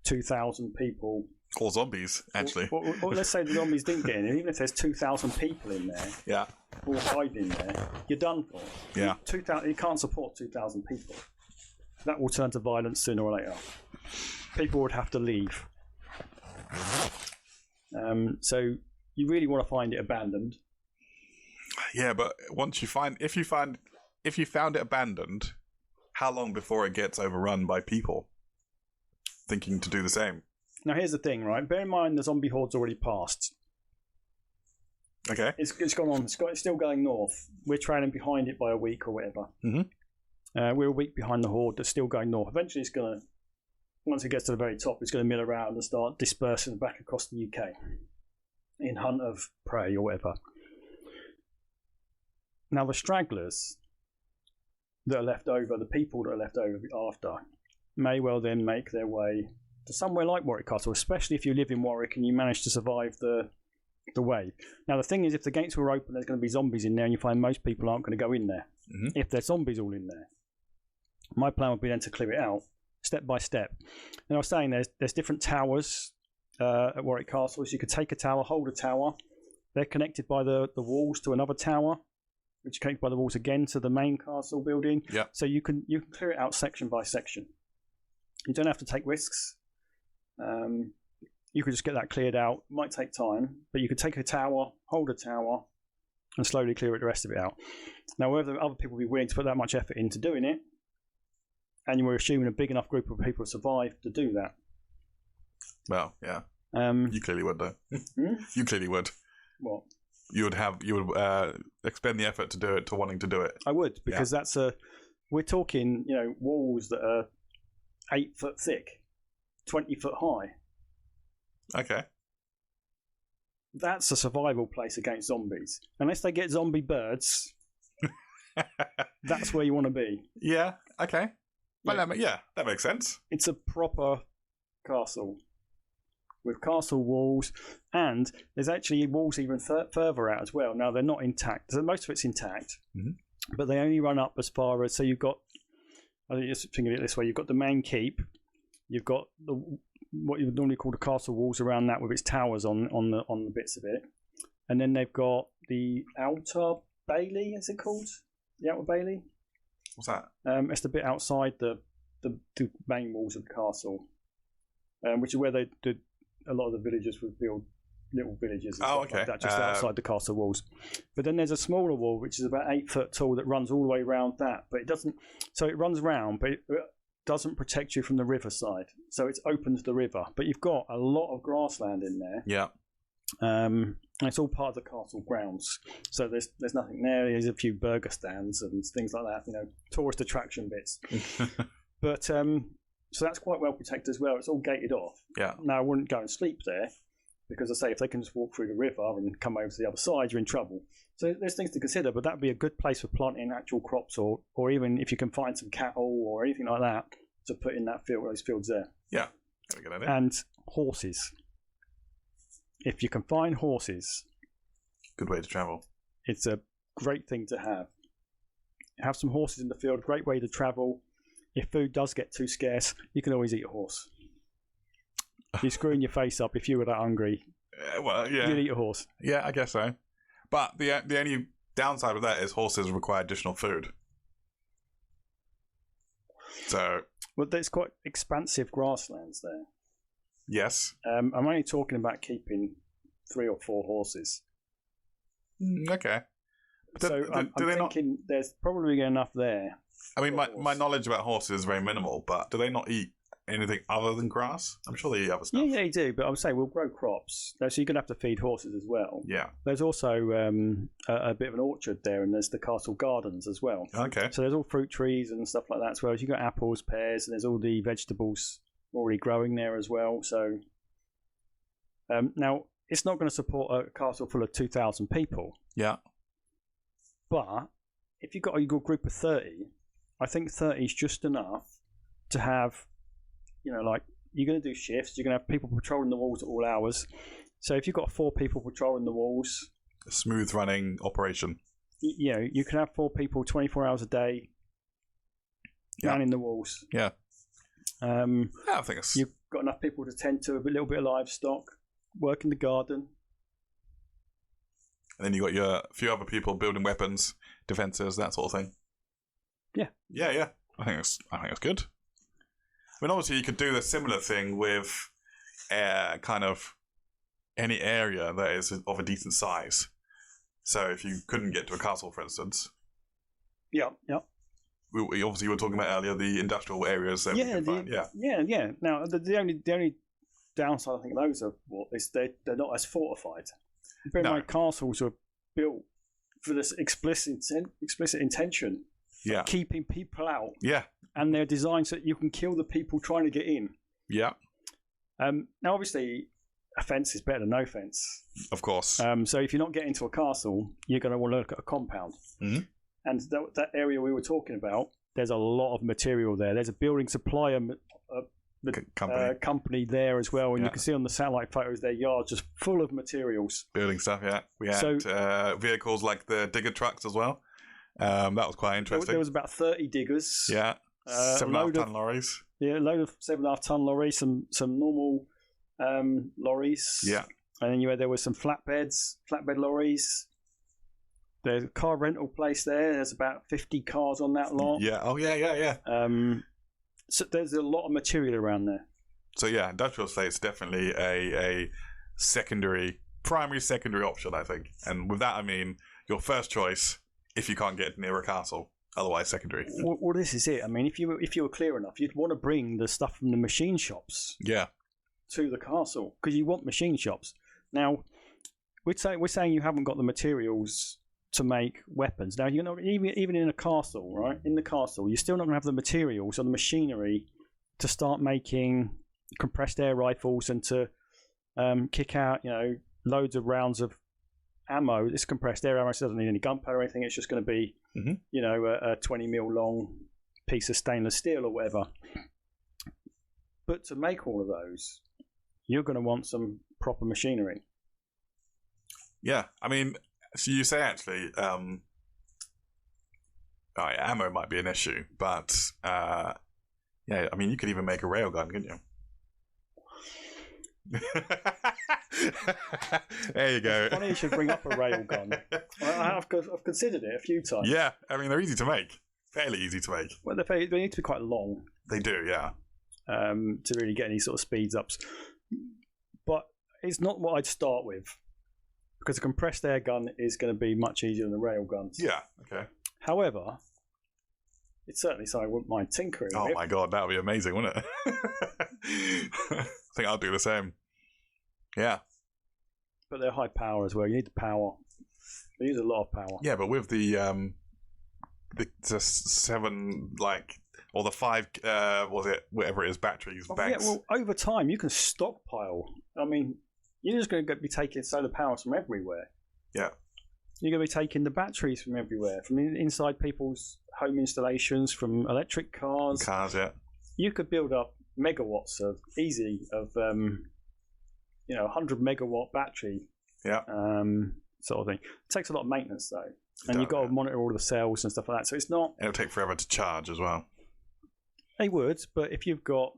2,000 people. Or zombies, actually. Or let's say the zombies didn't get in. Even if there's 2,000 people in there, yeah, all hiding there, you're done for. Yeah. You can't support 2,000 people. That will turn to violence sooner or later. People would have to leave. So you really want to find it abandoned. Yeah, but if you found it abandoned, how long before it gets overrun by people thinking to do the same? Now here's the thing, right? Bear in mind the zombie horde's already passed. Okay. It's gone on. It's still going north. We're trailing behind it by a week or whatever. We're a week behind the horde that's still going north. Eventually it's going to, once it gets to the very top, it's going to mill around and start dispersing back across the UK in hunt of prey or whatever. Now the stragglers that are left over, the people that are left over after, may well then make their way to somewhere like Warwick Castle, especially if you live in Warwick and you manage to survive the wave. Now the thing is, if the gates were open, there's going to be zombies in there, and you find most people aren't going to go in there. If there's zombies all in there, my plan would be then to clear it out step by step. And I was saying there's different towers at Warwick Castle, so you could take a tower, hold a tower. They're connected by the walls to another tower. which is connected by the walls again to the main castle building. Yeah. So you can clear it out section by section. You don't have to take risks. You could just get that cleared out. It might take time, but you could take a tower, hold a tower, and slowly clear the rest of it out. Now, whether other people will be willing to put that much effort into doing it, and you were assuming a big enough group of people survive to do that. Well, yeah. You clearly would, though. You clearly would. What? You would expend the effort to do it, to wanting to do it. I would, because we're talking, walls that are 8 foot thick, 20 foot high. Okay. That's a survival place against zombies. Unless they get zombie birds, that's where you want to be. Yeah, okay. Well, that makes sense. It's a proper castle with castle walls, and there's actually walls even further out as well. Now, they're not intact. So most of it's intact, but they only run up as far as... So you've got... I think just think of it this way. You've got the main keep. You've got what you would normally call the castle walls around that with its towers on the bits of it. And then they've got the outer bailey, is it called? The outer bailey? What's that? It's the bit outside the main walls of the castle, which is where they did a lot of the villagers would build little villages and stuff like that, just outside the castle walls. But then there's a smaller wall which is about 8 foot tall that runs all the way around that, but it doesn't. So it runs round, but it doesn't protect you from the riverside. So it's open to the river, but you've got a lot of grassland in there. Yeah. And it's all part of the castle grounds. So there's nothing there. There's a few burger stands and things like that, tourist attraction bits. But so that's quite well protected as well. It's all gated off. Yeah. Now I wouldn't go and sleep there because I say if they can just walk through the river and come over to the other side, you're in trouble. So there's things to consider, but that'd be a good place for planting actual crops, or even if you can find some cattle or anything like that to put in that field, those fields there. Yeah, that's a good idea. And horses. If you can find horses, good way to travel. It's a great thing to have. Have some horses in the field, great way to travel. If food does get too scarce, you can always eat a horse. You're screwing your face up if you were that hungry. Well, yeah. You'd eat a horse. Yeah, I guess so. But the only downside of that is horses require additional food. So... Well, there's quite expansive grasslands there. Yes. I'm only talking about keeping 3 or 4 horses. Okay. So I'm thinking there's probably enough there. I mean, my knowledge about horses is very minimal, but do they not eat anything other than grass? I'm sure they eat other stuff. Yeah, they do, but I would say we'll grow crops. So you're going to have to feed horses as well. Yeah. There's also a bit of an orchard there, and there's the castle gardens as well. Okay. So there's all fruit trees and stuff like that as well. You've got apples, pears, and there's all the vegetables already growing there as well. So now, it's not going to support a castle full of 2,000 people. Yeah. But if you've got a good group of 30, I think 30 is just enough to have, like, you're going to do shifts. You're going to have people patrolling the walls at all hours. So if you've got 4 people patrolling the walls... A smooth running operation. You can have 4 people 24 hours a day manning the walls. Yeah. I think it's... You've got enough people to tend to a little bit of livestock, work in the garden. And then you got a few other people building weapons, defences, that sort of thing. Yeah. Yeah. I think it's good. I mean, obviously, you could do the similar thing with kind of any area that is of a decent size. So if you couldn't get to a castle, for instance. Yeah. We obviously were talking about earlier the industrial areas that we can find. Yeah. Now, the only downside I think of those are they're not as fortified. Bear in mind, castles are built for this explicit intention. Yeah. Keeping people out. Yeah. And they're designed so that you can kill the people trying to get in. Yeah. Now, obviously, a fence is better than no fence. Of course. So if you're not getting to a castle, you're going to want to look at a compound. Mm-hmm. And that area we were talking about, there's a lot of material there. There's a building supplier company there as well. And you can see on the satellite photos their yard just full of materials. Building stuff, yeah. We had vehicles like the digger trucks as well. That was quite interesting. There was about 30 diggers. Yeah. 7.5-ton lorries. Yeah, a load of 7.5-ton lorries, some normal lorries. Yeah. And then there were some flatbed lorries. There's a car rental place there. There's about 50 cars on that lot. Yeah. Oh, yeah. So there's a lot of material around there. So yeah, industrial estate's definitely a primary, secondary option, I think. And with that, I mean your first choice if you can't get near a castle. Otherwise, secondary. Well, this is it. I mean, if you were clear enough, you'd want to bring the stuff from the machine shops. Yeah. To the castle because you want machine shops. Now, we're saying you haven't got the materials to make weapons. Now, you're not even in a castle, right? In the castle, you're still not going to have the materials or the machinery to start making compressed air rifles and to kick out, loads of rounds of ammo. This compressed air ammo doesn't need any gunpowder or anything. It's just going to be, a 20 mil long piece of stainless steel or whatever. But to make all of those, you're going to want some proper machinery. Yeah, I mean, so you say actually, ammo might be an issue, but I mean, you could even make a railgun, couldn't you? There you go. It's funny you should bring up a railgun. I've considered it a few times. Yeah, I mean, they're easy to make. Fairly easy to make. Well, they need to be quite long. They do, yeah. To really get any sort of speeds ups. But it's not what I'd start with. Because a compressed air gun is going to be much easier than the rail guns. Yeah, okay. However, it's certainly something I wouldn't mind tinkering with. Oh my god, that would be amazing, wouldn't it? I think I'll do the same. Yeah. But they're high power as well. You need the power. They use a lot of power. Yeah, but with the 7, or the 5, whatever it is, batteries, banks. Yeah, well, over time, you can stockpile. I mean, you're just going to be taking solar power from everywhere. Yeah. You're going to be taking the batteries from everywhere, from inside people's home installations, from electric cars. Cars, yeah. You could build up megawatts of 100 megawatt battery. Yeah. Sort of thing. It takes a lot of maintenance though, and you've got to monitor all the cells and stuff like that. So it's not. It'll take forever to charge as well. They would, but if you've got,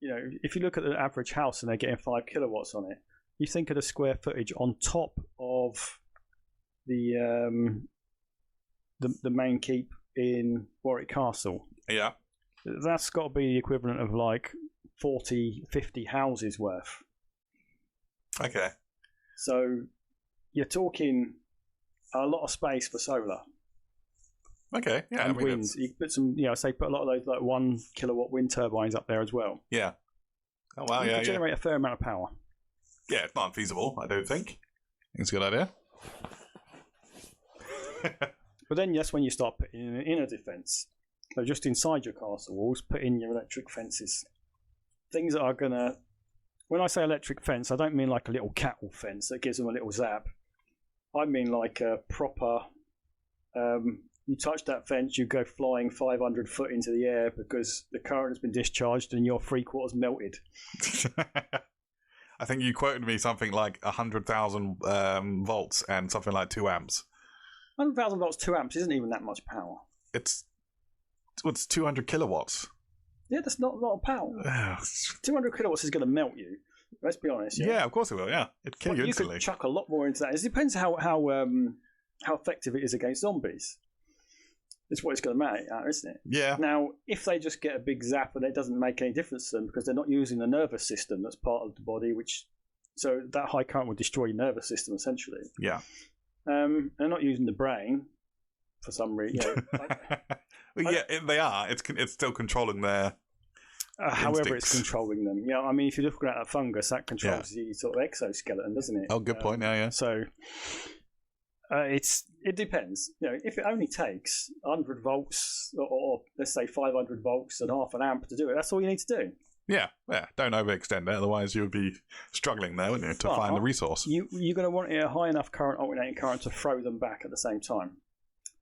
if you look at the average house and they're getting 5 kilowatts on it, you think of the square footage on top of the main keep in Warwick Castle. Yeah. That's got to be the equivalent of like 40, 50 houses worth. Okay. So you're talking a lot of space for solar. Okay. Yeah. And wind. You put some, put a lot of those like 1 kilowatt wind turbines up there as well. Yeah. Oh wow. You can generate a fair amount of power. Yeah, it's not unfeasible, I don't think. I think it's a good idea. But then, yes, when you start putting in an inner defence, so just inside your castle walls, put in your electric fences. Things that are going to... When I say electric fence, I don't mean like a little cattle fence that gives them a little zap. I mean like a proper... you touch that fence, you go flying 500 foot into the air because the current has been discharged and you're 3/4 melted. I think you quoted me something like 100,000 volts and something like 2 amps. 100,000 volts, 2 amps isn't even that much power. It's 200 kilowatts. Yeah, that's not a lot of power. 200 kilowatts is going to melt you. Let's be honest. Yeah, of course it will. Yeah, it'd kill you instantly. You could chuck a lot more into that. It depends how effective it is against zombies. It's what it's going to matter out, isn't it? Yeah. Now, if they just get a big zap and it doesn't make any difference to them because they're not using the nervous system that's part of the body, so that high current would destroy your nervous system essentially. Yeah. They're not using the brain for some reason. They are. It's still controlling their. However, it's controlling them. Yeah, I mean, if you look at a fungus, that controls the sort of exoskeleton, doesn't it? Oh, good point. Yeah. So it depends. If it only takes 100 volts or let's say 500 volts and half an amp to do it, that's all you need to do. Yeah. Don't overextend it, otherwise you would be struggling there, wouldn't you, to find the resource? You're going to want a high enough current, alternating current, to throw them back at the same time.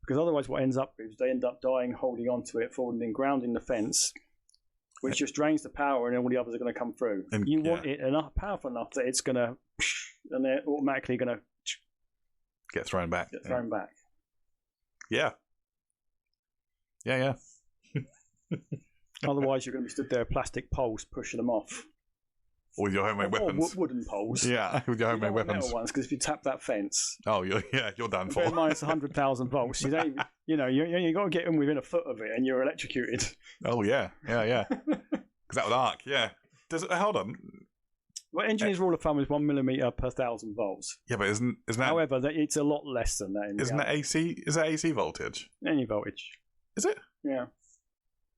Because otherwise what ends up is they end up dying, holding onto it, falling in, grounding the fence, which just drains the power, and then all the others are going to come through. And you want it powerful enough that it's going to, and they're automatically going to get thrown back. Yeah. Yeah. Otherwise, you're going to be stood there, plastic poles pushing them off. Or with your homemade weapons. Or wooden poles. Yeah, with your homemade weapons. Metal ones, because if you tap that fence, you're done for. Bear in mind it's 100,000 volts. You don't, you got to get in within a foot of it, and you're electrocuted. Oh yeah. Because that would arc. Yeah. Hold on. Well, engineer's rule of thumb is 1 millimeter per 1,000 volts. Yeah, but isn't that? However, it's a lot less than that. Isn't that AC? Is that AC voltage? Any voltage. Is it? Yeah.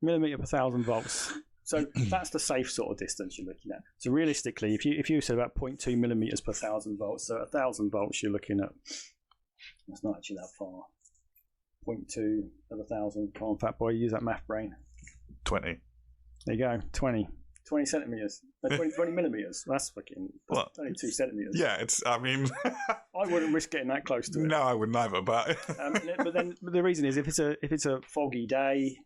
Millimeter per 1,000 volts. So that's the safe sort of distance you're looking at. So realistically, if you said about 0.2 millimeters per 1,000 volts, so 1,000 volts, you're looking at. That's not actually that far. 0.2 of 1,000. Come on, fat boy, use that math brain. 20. There you go. 20 centimeters. No, 20 millimeters. That's only 2 centimeters. Yeah, I I wouldn't risk getting that close to it. No, I wouldn't either. But but the reason is if it's a foggy day,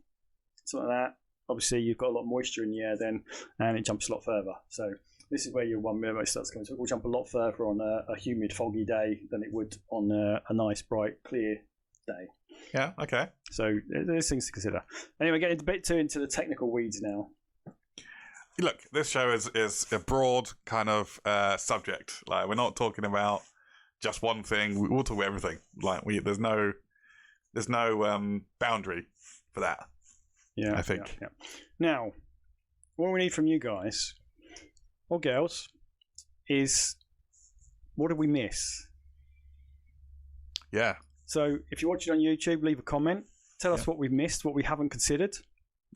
something like that. Obviously, you've got a lot of moisture in the air then, and it jumps a lot further. So this is where your 1 millimeter starts going. So it will jump a lot further on a humid, foggy day than it would on a nice, bright, clear day. Yeah. Okay. So there's things to consider. Anyway, getting a bit too into the technical weeds now. Look, this show is a broad kind of subject. Like, we're not talking about just one thing. We'll talk about everything. Like, there's no boundary for that. Yeah, I think. Yeah. Now, what we need from you guys or girls is, what did we miss? Yeah. So if you're watching on YouTube, leave a comment. Tell us what we've missed, what we haven't considered.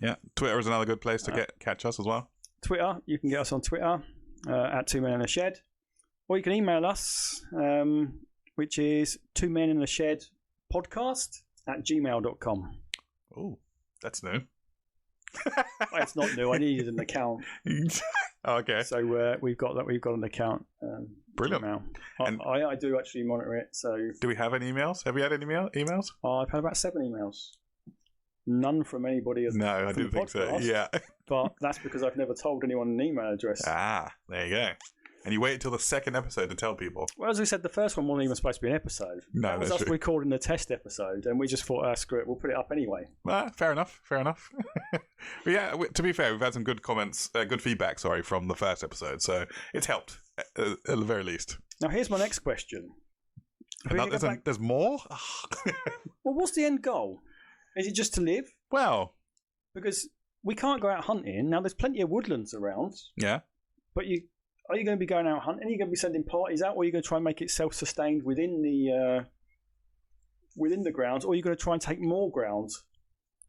Yeah. Twitter is another good place to catch us as well. Twitter, you can get us on Twitter at 2 Men in a Shed, or you can email us, which is 2 Men in a Shed podcast at gmail.com. Oh, that's new. Well, it's not new. I needed an account. Okay. So we've got an account. Brilliant. Gmail. I do actually monitor it. So do we have any emails? Have we had any emails? I've had about 7 emails. None from anybody. No, I didn't think so. Yeah. But that's because I've never told anyone an email address. Ah, there you go. And you wait until the second episode to tell people. Well, as we said, the first one wasn't even supposed to be an episode. No, that was us recording the test episode, and we just thought, screw it, we'll put it up anyway. Fair enough. But yeah, to be fair, we've had some good comments, good feedback, from the first episode, so it's helped, at the very least. Now, here's my next question. There's more? Well, what's the end goal? Is it just to live? Well, because we can't go out hunting. Now, there's plenty of woodlands around. Yeah. But are you going to be going out hunting? Are you going to be sending parties out? Or are you going to try and make it self-sustained within the grounds? Or are you going to try and take more grounds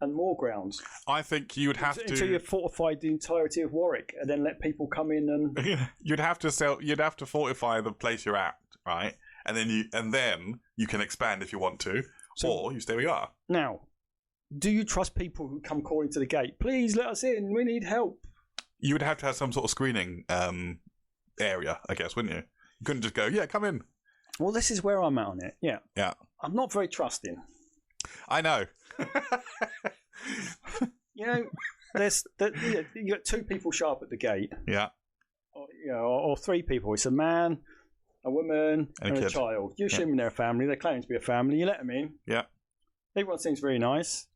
and more grounds? I think you would have to... Until you've fortified the entirety of Warwick and then let people come in and... You'd have to fortify the place you're at, right? And then you can expand if you want to. Or you stay where you are. Now, do you trust people who come calling to the gate? Please let us in. We need help. You would have to have some sort of screening area, I guess, wouldn't you? You couldn't just go, yeah, come in. Well, this is where I'm at on it. Yeah. Yeah. I'm not very trusting. I know. You got 2 people show up at the gate. Yeah. Or 3 people. It's a man, a woman, and a child. You're assuming they're a family. They're claiming to be a family. You let them in. Yeah. Everyone seems very nice.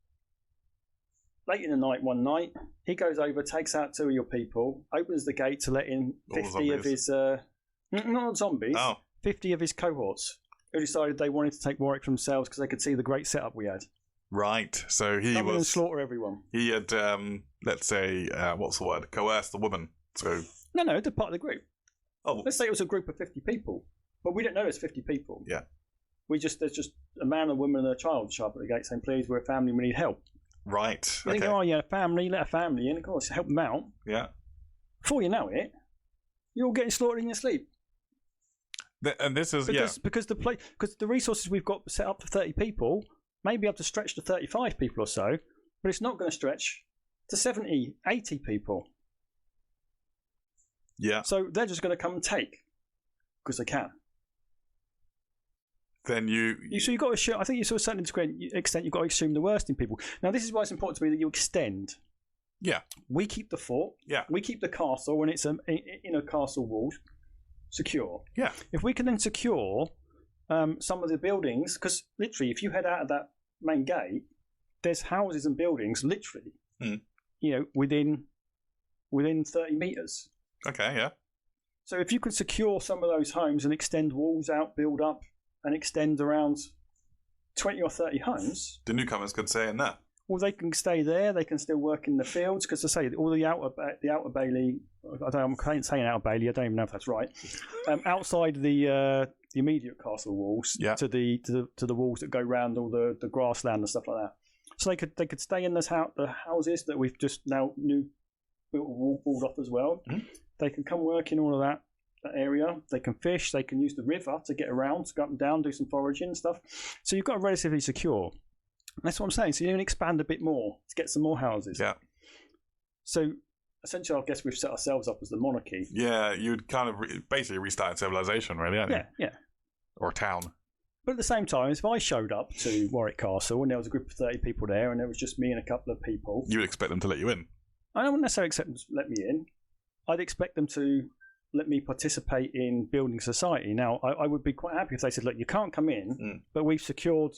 Late in the night, one night, he goes over, takes out 2 of your people, opens the gate to let in 50 of his... not zombies. Oh. 50 of his cohorts who decided they wanted to take Warwick for themselves because they could see the great setup we had. Right. So he come in and slaughter everyone. He had, let's say, what's the word? Coerced the woman. So No, they're part of the group. Oh. Let's say it was a group of 50 people. But we don't know it's 50 people. Yeah. There's just a man, a woman, and a child show up at the gate saying, please, we're a family, we need help. Right. You think, a family, let a family in, of course, help them out. Yeah. Before you know it, you're all getting slaughtered in your sleep. And this is, because the resources we've got set up for 30 people may be able to stretch to 35 people or so, but it's not going to stretch to 70, 80 people. Yeah. So they're just going to come and take because they can. Then so you've got to assume, I think to a certain extent you've got to assume the worst in people. Now this is why it's important to me that you extend. Yeah. We keep the fort. Yeah. We keep the castle when it's in a castle wall secure. Yeah. If we can then secure some of the buildings, because literally if you head out of that main gate, there's houses and buildings literally, within 30 meters. Okay. Yeah. So if you can secure some of those homes and extend walls out, build up, and extend around 20 or 30 homes, the newcomers could stay in there. Well, they can stay there. They can still work in the fields because, I say, all the outer Bailey. I'm saying outer Bailey. I don't even know if that's right. Outside the immediate castle walls, to the walls that go round all the grassland and stuff like that. So they could stay in the houses that we've just now built walled off as well. Mm-hmm. They can come work in all of that area. They can fish. They can use the river to get around, to go up and down, do some foraging and stuff. So you've got a relatively secure. That's what I'm saying. So you can expand a bit more to get some more houses. Yeah. So essentially, I guess we've set ourselves up as the monarchy. Yeah, you'd kind of basically restart civilization, really, aren't you? Yeah. Or a town. But at the same time, if I showed up to Warwick Castle and there was a group of 30 people there and there was just me and a couple of people... You would expect them to let you in? I don't necessarily expect them to let me in. I'd expect them to let me participate in building society. Now, I would be quite happy if they said, look, you can't come in, but we've secured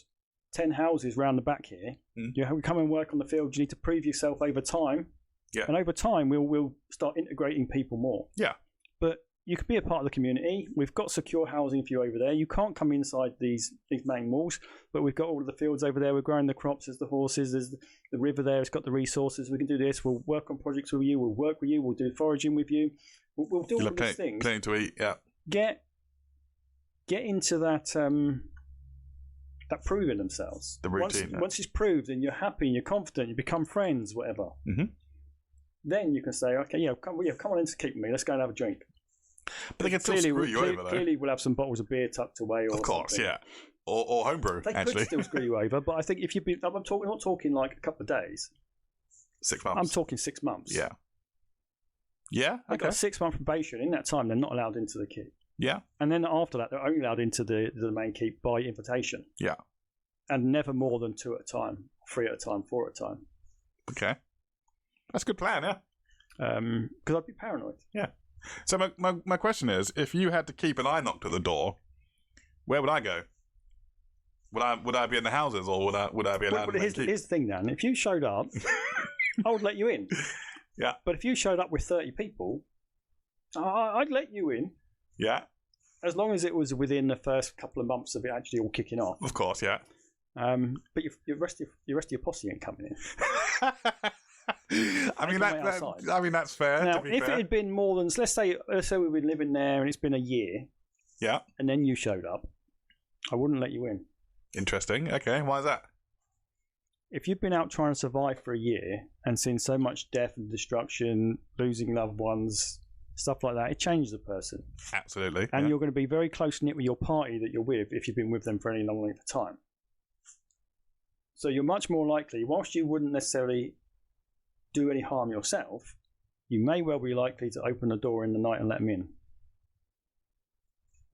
10 houses round the back here. You come and work on the field. You need to prove yourself over time. Yeah. And over time, we'll start integrating people more. Yeah. But you could be a part of the community. We've got secure housing for you over there. You can't come inside these main walls, but we've got all of the fields over there. We're growing the crops. There's the horses. There's the river there. It's got the resources. We can do this. We'll work on projects with you. We'll work with you. We'll do foraging with you. We'll do all of these things. Plenty to eat, yeah. Get into that proving themselves. The routine. Once it's proved and you're happy and you're confident, you become friends, whatever. Mm-hmm. Then you can say, okay, come on in to keep me. Let's go and have a drink. But they can still screw you over, though. Clearly, we'll have some bottles of beer tucked away. Or of course, something. Yeah. Or homebrew, they actually. Could still screw you over, but I think if you've been... I'm not talking like a couple of days. 6 months. I'm talking 6 months. Yeah. Yeah? They've got a 6-month probation. In that time, they're not allowed into the keep. Yeah. And then after that, they're only allowed into the main keep by invitation. Yeah. And never more than 2 at a time, 3 at a time, 4 at a time. Okay. That's a good plan, yeah. Because I'd be paranoid. Yeah. So my question is, if you had to keep an eye knocked at the door, where would I go? Would I be in the houses, or would I be allowed to keep? Here's the thing, Dan. If you showed up, I would let you in. Yeah. But if you showed up with 30 people, I'd let you in. Yeah. As long as it was within the first couple of months of it actually all kicking off. Of course, yeah. But the rest of your posse ain't coming in. I mean that's fair. Now, if it had been more than let's say we've been living there and it's been a year, yeah, and then you showed up, I wouldn't let you in. Interesting. Okay, why is that? If you've been out trying to survive for a year and seen so much death and destruction, losing loved ones, stuff like that, it changes a person. Absolutely. And you're going to be very close knit with your party that you're with if you've been with them for any long length of time. So you're much more likely, whilst you wouldn't necessarily do any harm yourself, you may well be likely to open the door in the night and let them in.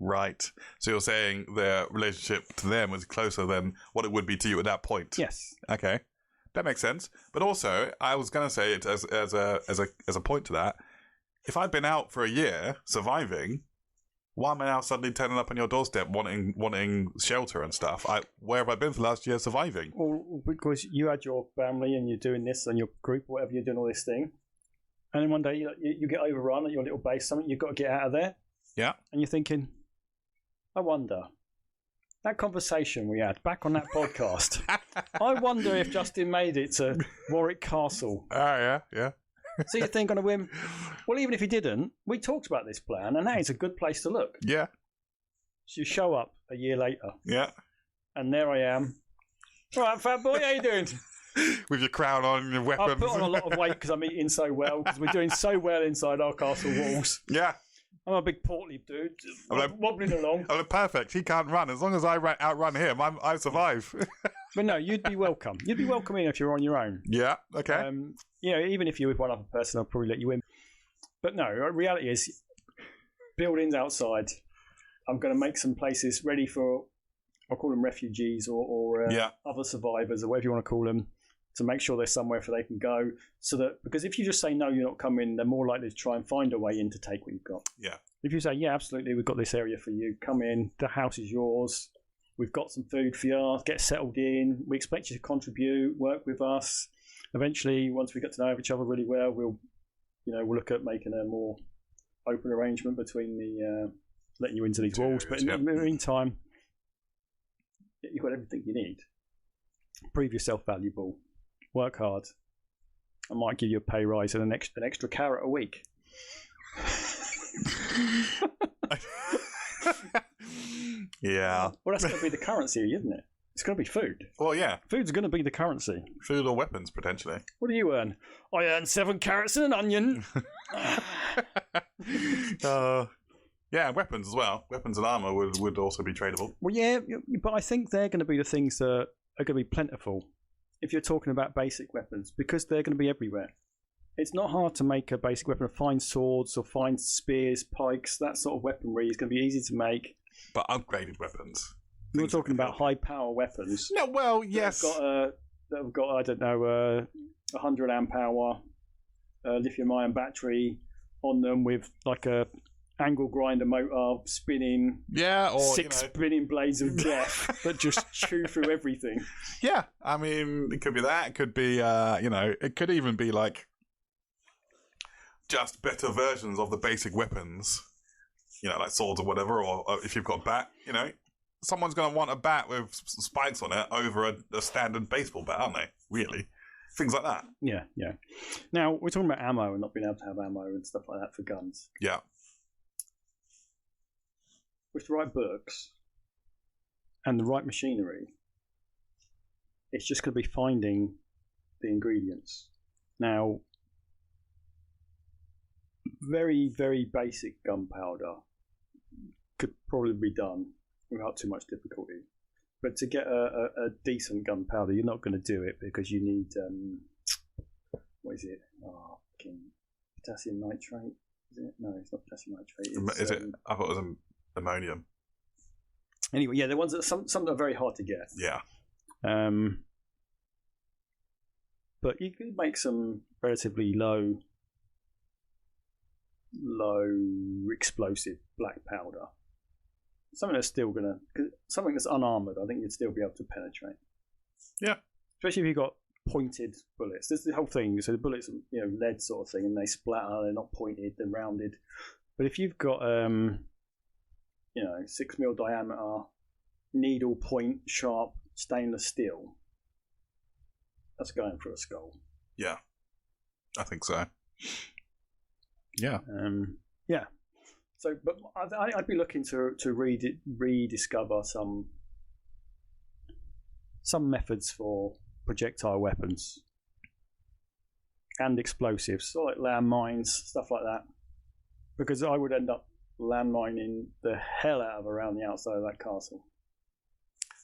Right. So you're saying their relationship to them was closer than what it would be to you at that point? Yes. Okay. That makes sense. But also, I was going to say it as a point to that. If I'd been out for a year surviving, why am I now suddenly turning up on your doorstep wanting shelter and stuff? Where have I been for the last year surviving? Well, because you had your family and you're doing this and your group, whatever, you're doing all this thing. And then one day you get overrun at your little base, something, you've got to get out of there. Yeah. And you're thinking, I wonder, that conversation we had back on that podcast, I wonder if Justin made it to Warwick Castle. Oh, yeah. So you think on a whim, well, even if he didn't, we talked about this plan, and that is a good place to look. Yeah. So you show up a year later. Yeah. And there I am. All right, fat boy, how you doing? With your crown on and your weapons. I've put on a lot of weight because I'm eating so well, because we're doing so well inside our castle walls. Yeah. I'm a big portly dude, wobbling along. I'm perfect. He can't run. As long as I outrun him, I survive. But no, you'd be welcome. You'd be welcome in if you're on your own. Yeah, okay. Even if you're with one other person, I'll probably let you in. But no, reality is, buildings outside. I'm going to make some places ready for, I'll call them refugees or other survivors or whatever you want to call them, to make sure there's somewhere for they can go. So that, because if you just say no, you're not coming, they're more likely to try and find a way in to take what you've got. Yeah. If you say, yeah, absolutely, we've got this area for you, come in, the house is yours, we've got some food for you, get settled in, we expect you to contribute, work with us. Eventually, once we get to know each other really well, we'll look at making a more open arrangement between the letting you into these walls. But in the meantime, you've got everything you need. Prove yourself valuable. Work hard. I might give you a pay rise and an extra carrot a week. Yeah. Well, that's going to be the currency, isn't it? It's going to be food. Well, yeah. Food's going to be the currency. Food or weapons, potentially. What do you earn? I earn 7 carrots and an onion. Yeah, weapons as well. Weapons and armour would also be tradable. Well, yeah, but I think they're going to be the things that are going to be plentiful if you're talking about basic weapons, because they're going to be everywhere. It's not hard to make a basic weapon. Find swords or find spears, pikes, that sort of weaponry is going to be easy to make. But upgraded weapons. You're talking about high power weapons. No, well, yes. That have got I don't know, 100 amp hour lithium-ion battery on them with like a angle grinder motor spinning. Yeah, or 6 spinning blades of death that just chew through everything. Yeah, I mean, it could be that. It could be, it could even be like just better versions of the basic weapons. Like swords or whatever, or if you've got a bat, someone's going to want a bat with spikes on it over a standard baseball bat, aren't they? Really? Things like that. Yeah. Now, we're talking about ammo and not being able to have ammo and stuff like that for guns. Yeah. With the right books and the right machinery, it's just going to be finding the ingredients. Now, very, very basic gunpowder could probably be done without too much difficulty. But to get a decent gunpowder, you're not going to do it because you need, what is it? Potassium nitrate? Is it? No, it's not potassium nitrate. Is it? I thought it was ammonium. Anyway, yeah, the ones that some that are very hard to get. Yeah. But you can make some relatively low explosive black powder. Something that's still something that's unarmored. I think you'd still be able to penetrate. Yeah. Especially if you've got pointed bullets. This is the whole thing. So the bullets, lead sort of thing, and they splatter. They're not pointed. They're rounded. But if you've got 6mm diameter, needle point sharp stainless steel, that's going for a skull. Yeah, I think so. Yeah. Yeah. So, but I'd be looking to rediscover some methods for projectile weapons and explosives, so like landmines, stuff like that, because I would end up landmining the hell out of around the outside of that castle.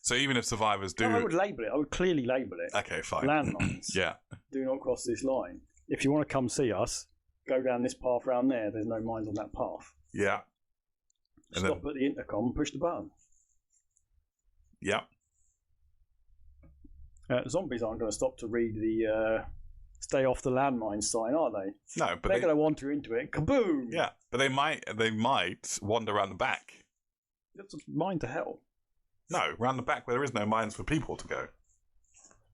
So even if survivors do... No, I would label it. I would clearly label it. Okay, fine. Landmines. Yeah. Do not cross this line. If you want to come see us, go down this path round there. There's no mines on that path. Yeah. And stop at the intercom and push the button. Yeah. Zombies aren't going to stop to read the stay off the landmine sign, are they? No, but they're going to wander into it. Kaboom! Yeah, but they might wander around the back. That's a mine to hell. No, around the back where there is no mines for people to go.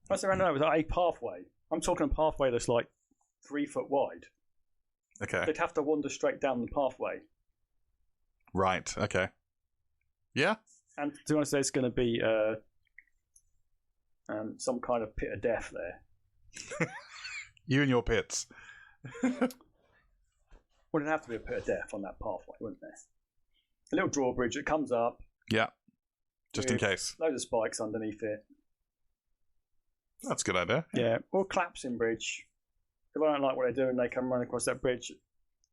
That's around there. It's like a pathway. I'm talking a pathway that's like 3 foot wide. Okay. They'd have to wander straight down the pathway. Right. Okay. Yeah. And to be honest, there's going to be some kind of pit of death there. You and your pits. Well, it'd have to be a pit of death on that pathway, wouldn't there? A little drawbridge that comes up. Yeah. Just in case. Loads of spikes underneath it. That's a good idea. Yeah. Or collapsing bridge. If I don't like what they're doing, they come running across that bridge.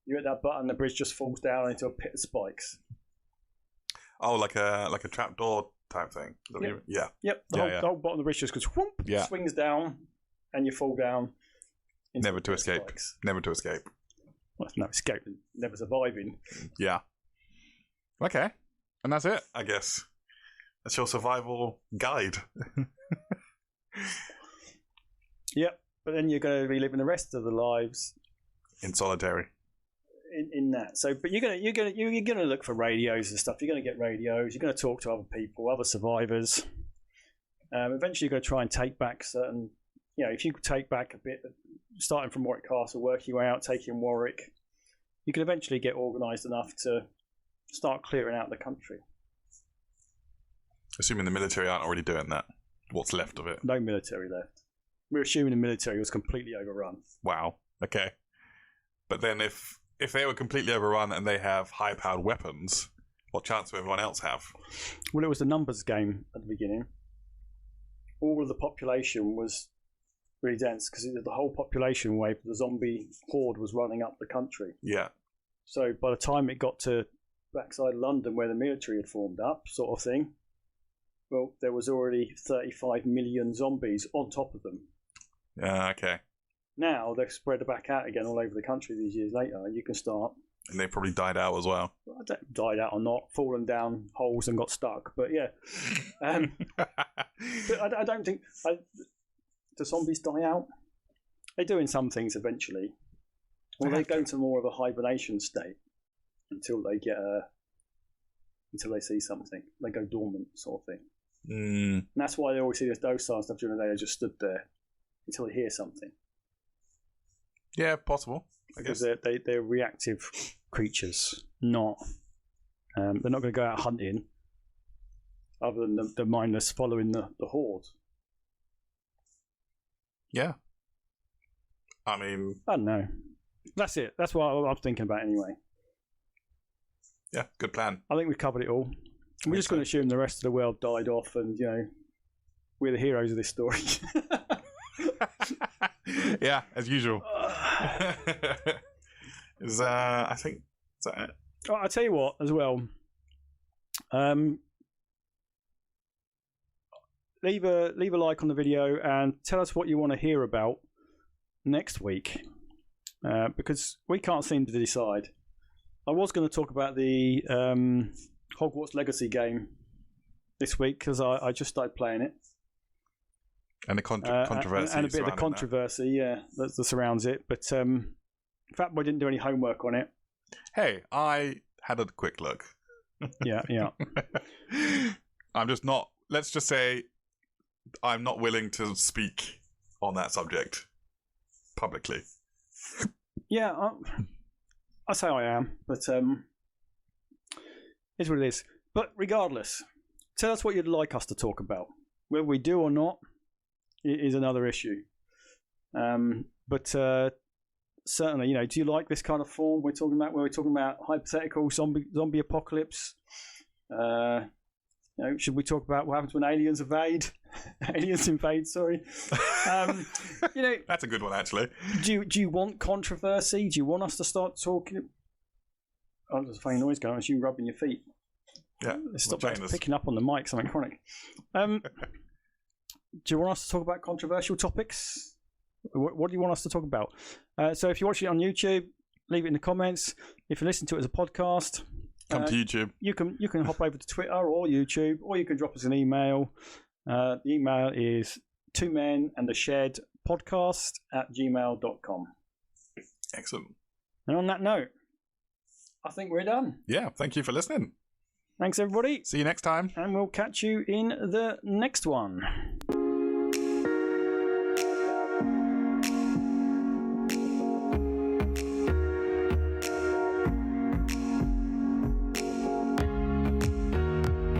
You hit that button, the bridge just falls down into a pit of spikes. Oh, like a trapdoor type thing. Yep. Yeah. Yep. The whole bottom of the bridge just goes whoop, swings down, and you fall down. Never to escape. Spikes. Never to escape. Well, no escape. Never surviving. Yeah. Okay. And that's it, I guess. That's your survival guide. Yep. But then you're going to be living the rest of the lives in solitary. In that, so but you're gonna look for radios and stuff. You're gonna get radios. You're gonna talk to other people, other survivors. Eventually, you're gonna try and take back certain. If you take back a bit, starting from Warwick Castle, work your way out, taking Warwick, you could eventually get organised enough to start clearing out the country. Assuming the military aren't already doing that. What's left of it? No military left. We're assuming the military was completely overrun. Wow. Okay. But then if they were completely overrun and they have high-powered weapons, what chance will everyone else have? Well, it was a numbers game at the beginning. All of the population was really dense because the whole population wave, the zombie horde was running up the country. Yeah. So by the time it got to backside London where the military had formed up, sort of thing, well, there was already 35 million zombies on top of them. Okay. Now they're spread back out again all over the country these years later. You can start. And they probably died out as well. I don't know, died out or not, fallen down holes and got stuck. But yeah. But I don't think... do zombies die out? They do in some things eventually. Or they go to more of a hibernation state until they get until they see something. They go dormant, sort of thing. And that's why they always see those style stuff during the day. They just stood there until they hear something. Yeah, possible. I guess because they're reactive creatures, not they're not going to go out hunting. Other than the mindless following the horde. Yeah. I mean, I don't know. That's it. That's what I'm thinking about anyway. Yeah, good plan. I think we've covered it all. We're just going to assume the rest of the world died off, and we're the heroes of this story. Yeah, as usual. I think is that it? Oh, I'll tell you what, as well. Leave a like on the video and tell us what you want to hear about next week, because we can't seem to decide. I was going to talk about the Hogwarts Legacy game this week because I just started playing it. And the controversy. And a bit of the controversy, that surrounds it. But Fat Boy didn't do any homework on it. Hey, I had a quick look. Yeah. I'm just not, let's just say, I'm not willing to speak on that subject publicly. Yeah, I say I am, but it's what it is. But regardless, tell us what you'd like us to talk about. Whether we do or not is another issue. But certainly, do you like this kind of form we're talking about, where we're talking about hypothetical zombie apocalypse? Should we talk about what happens when aliens invade? Sorry. That's a good one, actually. Do you want controversy? Do you want us to start talking? Oh, there's a funny noise going on. It's you rubbing your feet. Yeah. Stop that picking up on the mic, something chronic. Do you want us to talk about controversial topics? What do you want us to talk about? So if you're watching it on YouTube, leave it in the comments. If you listen to it as a podcast, come to YouTube. You can hop over to Twitter or YouTube, or you can drop us an email. The email is twomenandtheshed@gmail.com. Excellent. And on that note, I think we're done. Yeah, thank you for listening. Thanks, everybody. See you next time. And we'll catch you in the next one.